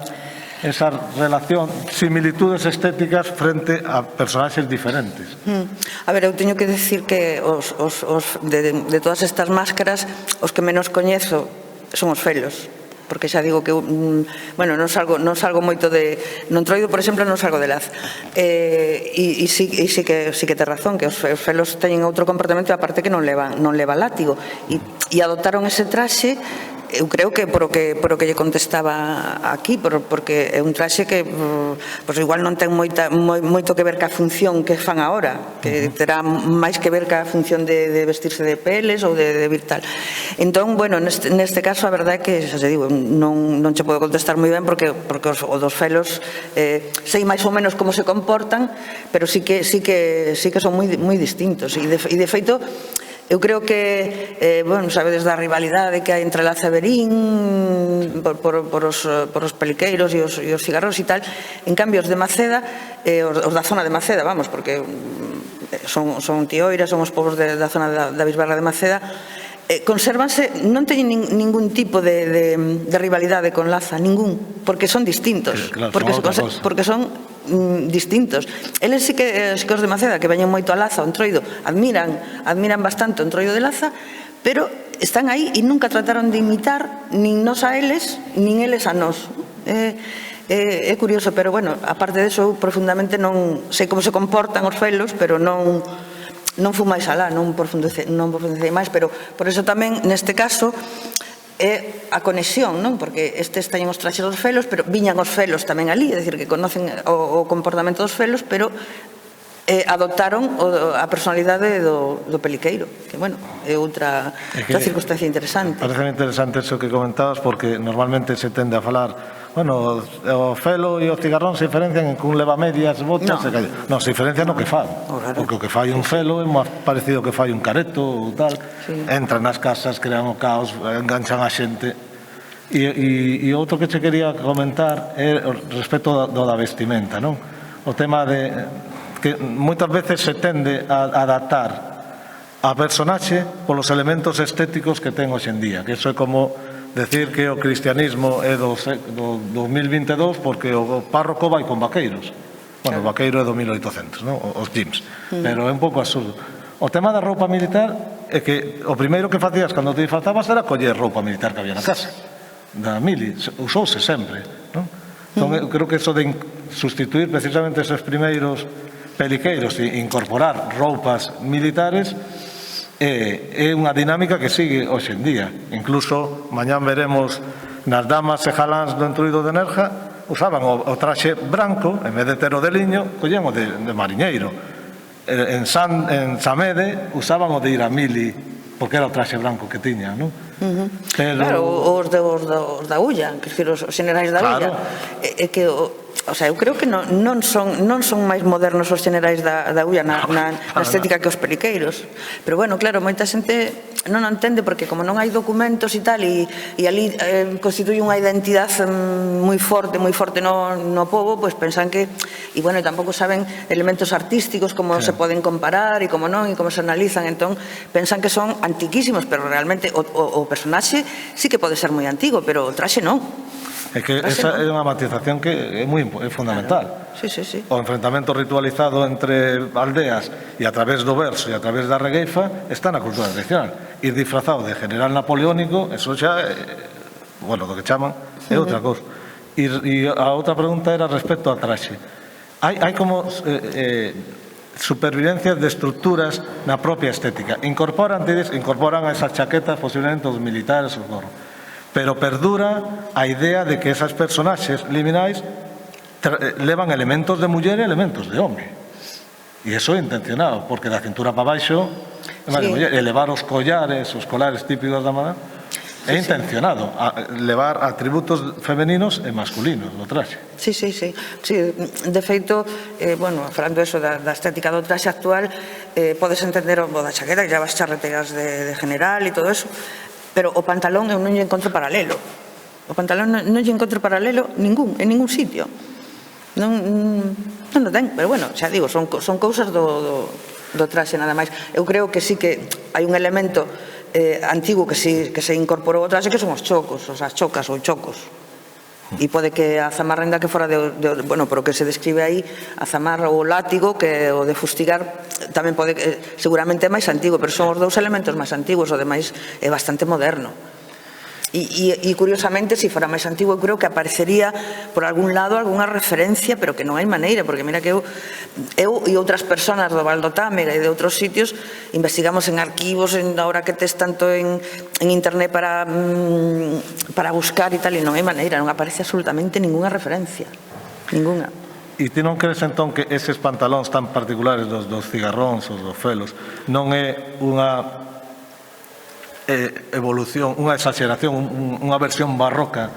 relación, similitudes estéticas frente a personaxes diferentes. A ver, eu teño que decir que de todas estas máscaras, os que menos coñezo son os felos, porque xa digo que, bueno, non salgo moito de... No Entroido, por exemplo, non salgo de Laz. E sí que tes razón, que os felos teñen outro comportamento, aparte que non leva látigo. E adoptaron ese traxe, eu creo que por o que lle contestaba aquí, porque é un traxe que pois igual non ten moito que ver ca función que fan agora, que terá máis que ver ca función de vestirse de peles ou de vir tal. Entón, bueno, neste caso a verdade é que, xa se digo, non che podo contestar moi ben porque os dos felos sei máis ou menos como se comportan, pero sí que son moi distintos e de feito eu creo que, bueno, sabedes da rivalidade que hai entre Laz e Verín por os peliqueiros e os cigarros e tal. En cambio, os de Maceda, os da zona de Maceda, vamos, porque son tioiras, son os povos da zona da Bisbarra de Maceda, consérvanse, non teñen ningún tipo de rivalidade con Laza, ningún, porque son distintos, porque son distintos. Eles sí que os de Maceda, que veñen moito a Laza, o Entroido, admiran bastante o Entroido de Laza, pero están aí e nunca trataron de imitar nin nos a eles, nin eles a nos. É curioso, pero bueno, aparte deso, eu profundamente non sei como se comportan os felos, pero non fui máis alá, non profundicei máis, pero por eso tamén, neste caso, é a conexión, non? Porque estes teñen os traxes dos felos, pero viñan os felos tamén ali, é dicir, que conocen o comportamento dos felos, pero adoptaron a personalidade do peliqueiro, que, bueno, é outra circunstancia interesante. Parece interesante eso que comentabas, porque normalmente se tende a falar, bueno, o felo e o cigarrón se diferencian en que un leva medias, botas... Non, se diferencian no que fan, porque o que fai un felo é máis parecido ao que fai un careto ou tal. Entran nas casas, crean o caos, enganchan a xente. E outro que che quería comentar é respecto do da vestimenta, non? O tema de que moitas veces se tende a adaptar a personaxe polos elementos estéticos que ten hoxe en día, que iso é como decir que o cristianismo é do 2022 porque o párroco vai con vaqueiros. Bueno, o vaqueiro é do 1800, non? Os jeans. Pero é un pouco absurdo. O tema da roupa militar é que o primeiro que facías cando te disfrazabas era coller roupa militar que había na casa. Da mili, usouse sempre, non? Entón, eu creo que eso de sustituir precisamente esos primeiros peliqueiros e incorporar roupas militares é unha dinámica que sigue hoxe en día. Incluso mañán veremos nas damas e jaláns do Entroido de Nerja usaban o traxe branco, en vez de ter o de liño, collían o de mariñeiro. En Samede usaban o de ir a mili, porque era o traxe branco que tiña, non? Claro, os da Ulla, que os xenerais da Ulla, é que... O sea, eu creo que non son máis modernos os xenerais da Ulla na estética que os periqueiros. Pero, bueno, claro, moita xente non o entende porque como non hai documentos e tal, e ali constituye unha identidade moi forte no pobo, pois pensan que... E, bueno, tampouco saben elementos artísticos, como se poden comparar e como non, e como se analizan. Entón, pensan que son antiquísimos, pero realmente o personaxe sí que pode ser moi antigo, pero o traxe non. É que esa é unha matización que é fundamental. O enfrentamento ritualizado entre aldeas e a través do verso e a través da regueifa está na cultura tradicional. Ir disfrazado de general napoleónico, eso xa, bueno, do que chaman, é outra cousa. E a outra pregunta era respecto a traxe. Hai como supervivencias de estructuras na propia estética. Incorporan a esas chaquetas posiblemente os militares, os gorros. Pero perdura a idea de que esas personaxes liminais levan elementos de muller e elementos de hombre. E iso é intencionado, porque da cintura para baixo elevar os collares típicos da moda, é intencionado levar atributos femeninos e masculinos no traxe. Sí. De feito, falando eso da estética do traxe actual, podes entender o da chaqueta, que llevas charreteras de general e todo eso, pero o pantalón eu non lle encontro paralelo. O pantalón non lle encontro paralelo en ningún sitio. Non o ten, pero bueno, xa digo, son cousas do traxe nada máis. Eu creo que sí que hai un elemento antigo que se incorporou ao traxe, que son os chocos, as chocas ou chocos. E pode que a zamarrenda que fora pero que se describe aí, a zamarra ou o látigo, que o de fustigar tamén pode, seguramente é máis antigo, pero son os dous elementos máis antigos, o demais é bastante moderno. E curiosamente, se fora máis antigo, eu creo que aparecería por algún lado algunha referencia, pero que non hai maneira, porque mira que eu e outras persoas do Val do Támega e de outros sitios investigamos en arquivos, ahora que tes tanto en internet para buscar e tal, e non hai maneira, non aparece absolutamente ninguna referencia, ninguna. E ti non crees entón que eses pantalóns tan particulares dos cigarróns, os dos felos, non é unha evolución, unha exageración, unha versión barroca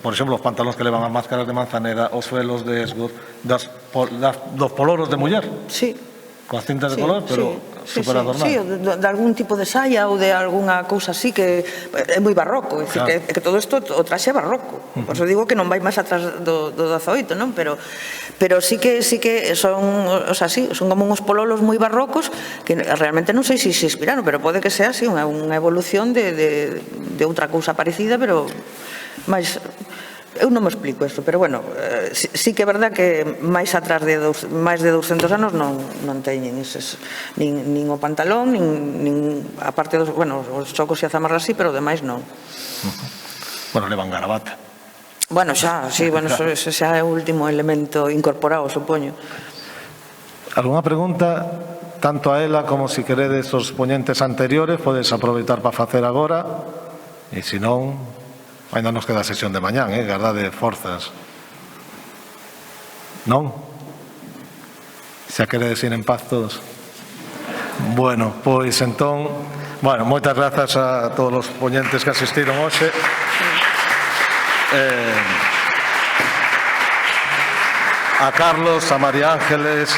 por exemplo, os pantalóns que levan as máscaras de Manzaneda, os felos de Esgur, dos poloros de muller? Sí. Coas cintas de color, pero super adornado. Sí, de algún tipo de saia ou de algunha cousa así que é moi barroco, é dicir, que todo isto o traxe é barroco. Por eso digo que non vai máis atrás do 18, non? Pero sí que son, o sea, sí, son como uns pololos moi barrocos que realmente non sei se se inspiraron, pero pode que sea así unha evolución de outra cousa parecida, pero máis... Eu non me explico isto, pero bueno, sí que é verdad que máis atrás de máis de 200 anos non teñen eses, nin o pantalón, nin a parte dos, bueno, os chocos e a zamarra así, pero demais non. Bueno, levan garabata. Bueno, xa, sí, bueno, ese xa é o último elemento incorporado, supoño. Alguna pregunta? Tanto a ela como se queredes os poñentes anteriores, podes aproveitar para facer agora, e se non... Ainda nos queda a sesión de mañán, gardade forzas. Non? Xa queredes ir en paz todos? Bueno, pois entón, moitas grazas a todos os poñentes que asistiron hoxe. A Carlos, a María Ángeles,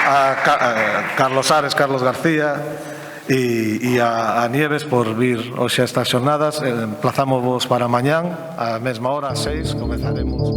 a Carlos Ares, Carlos García, e a Nieves por vir hoxe a estas xornadas. Emplazamos vos para mañán, a mesma hora, ás 6, comezaremos.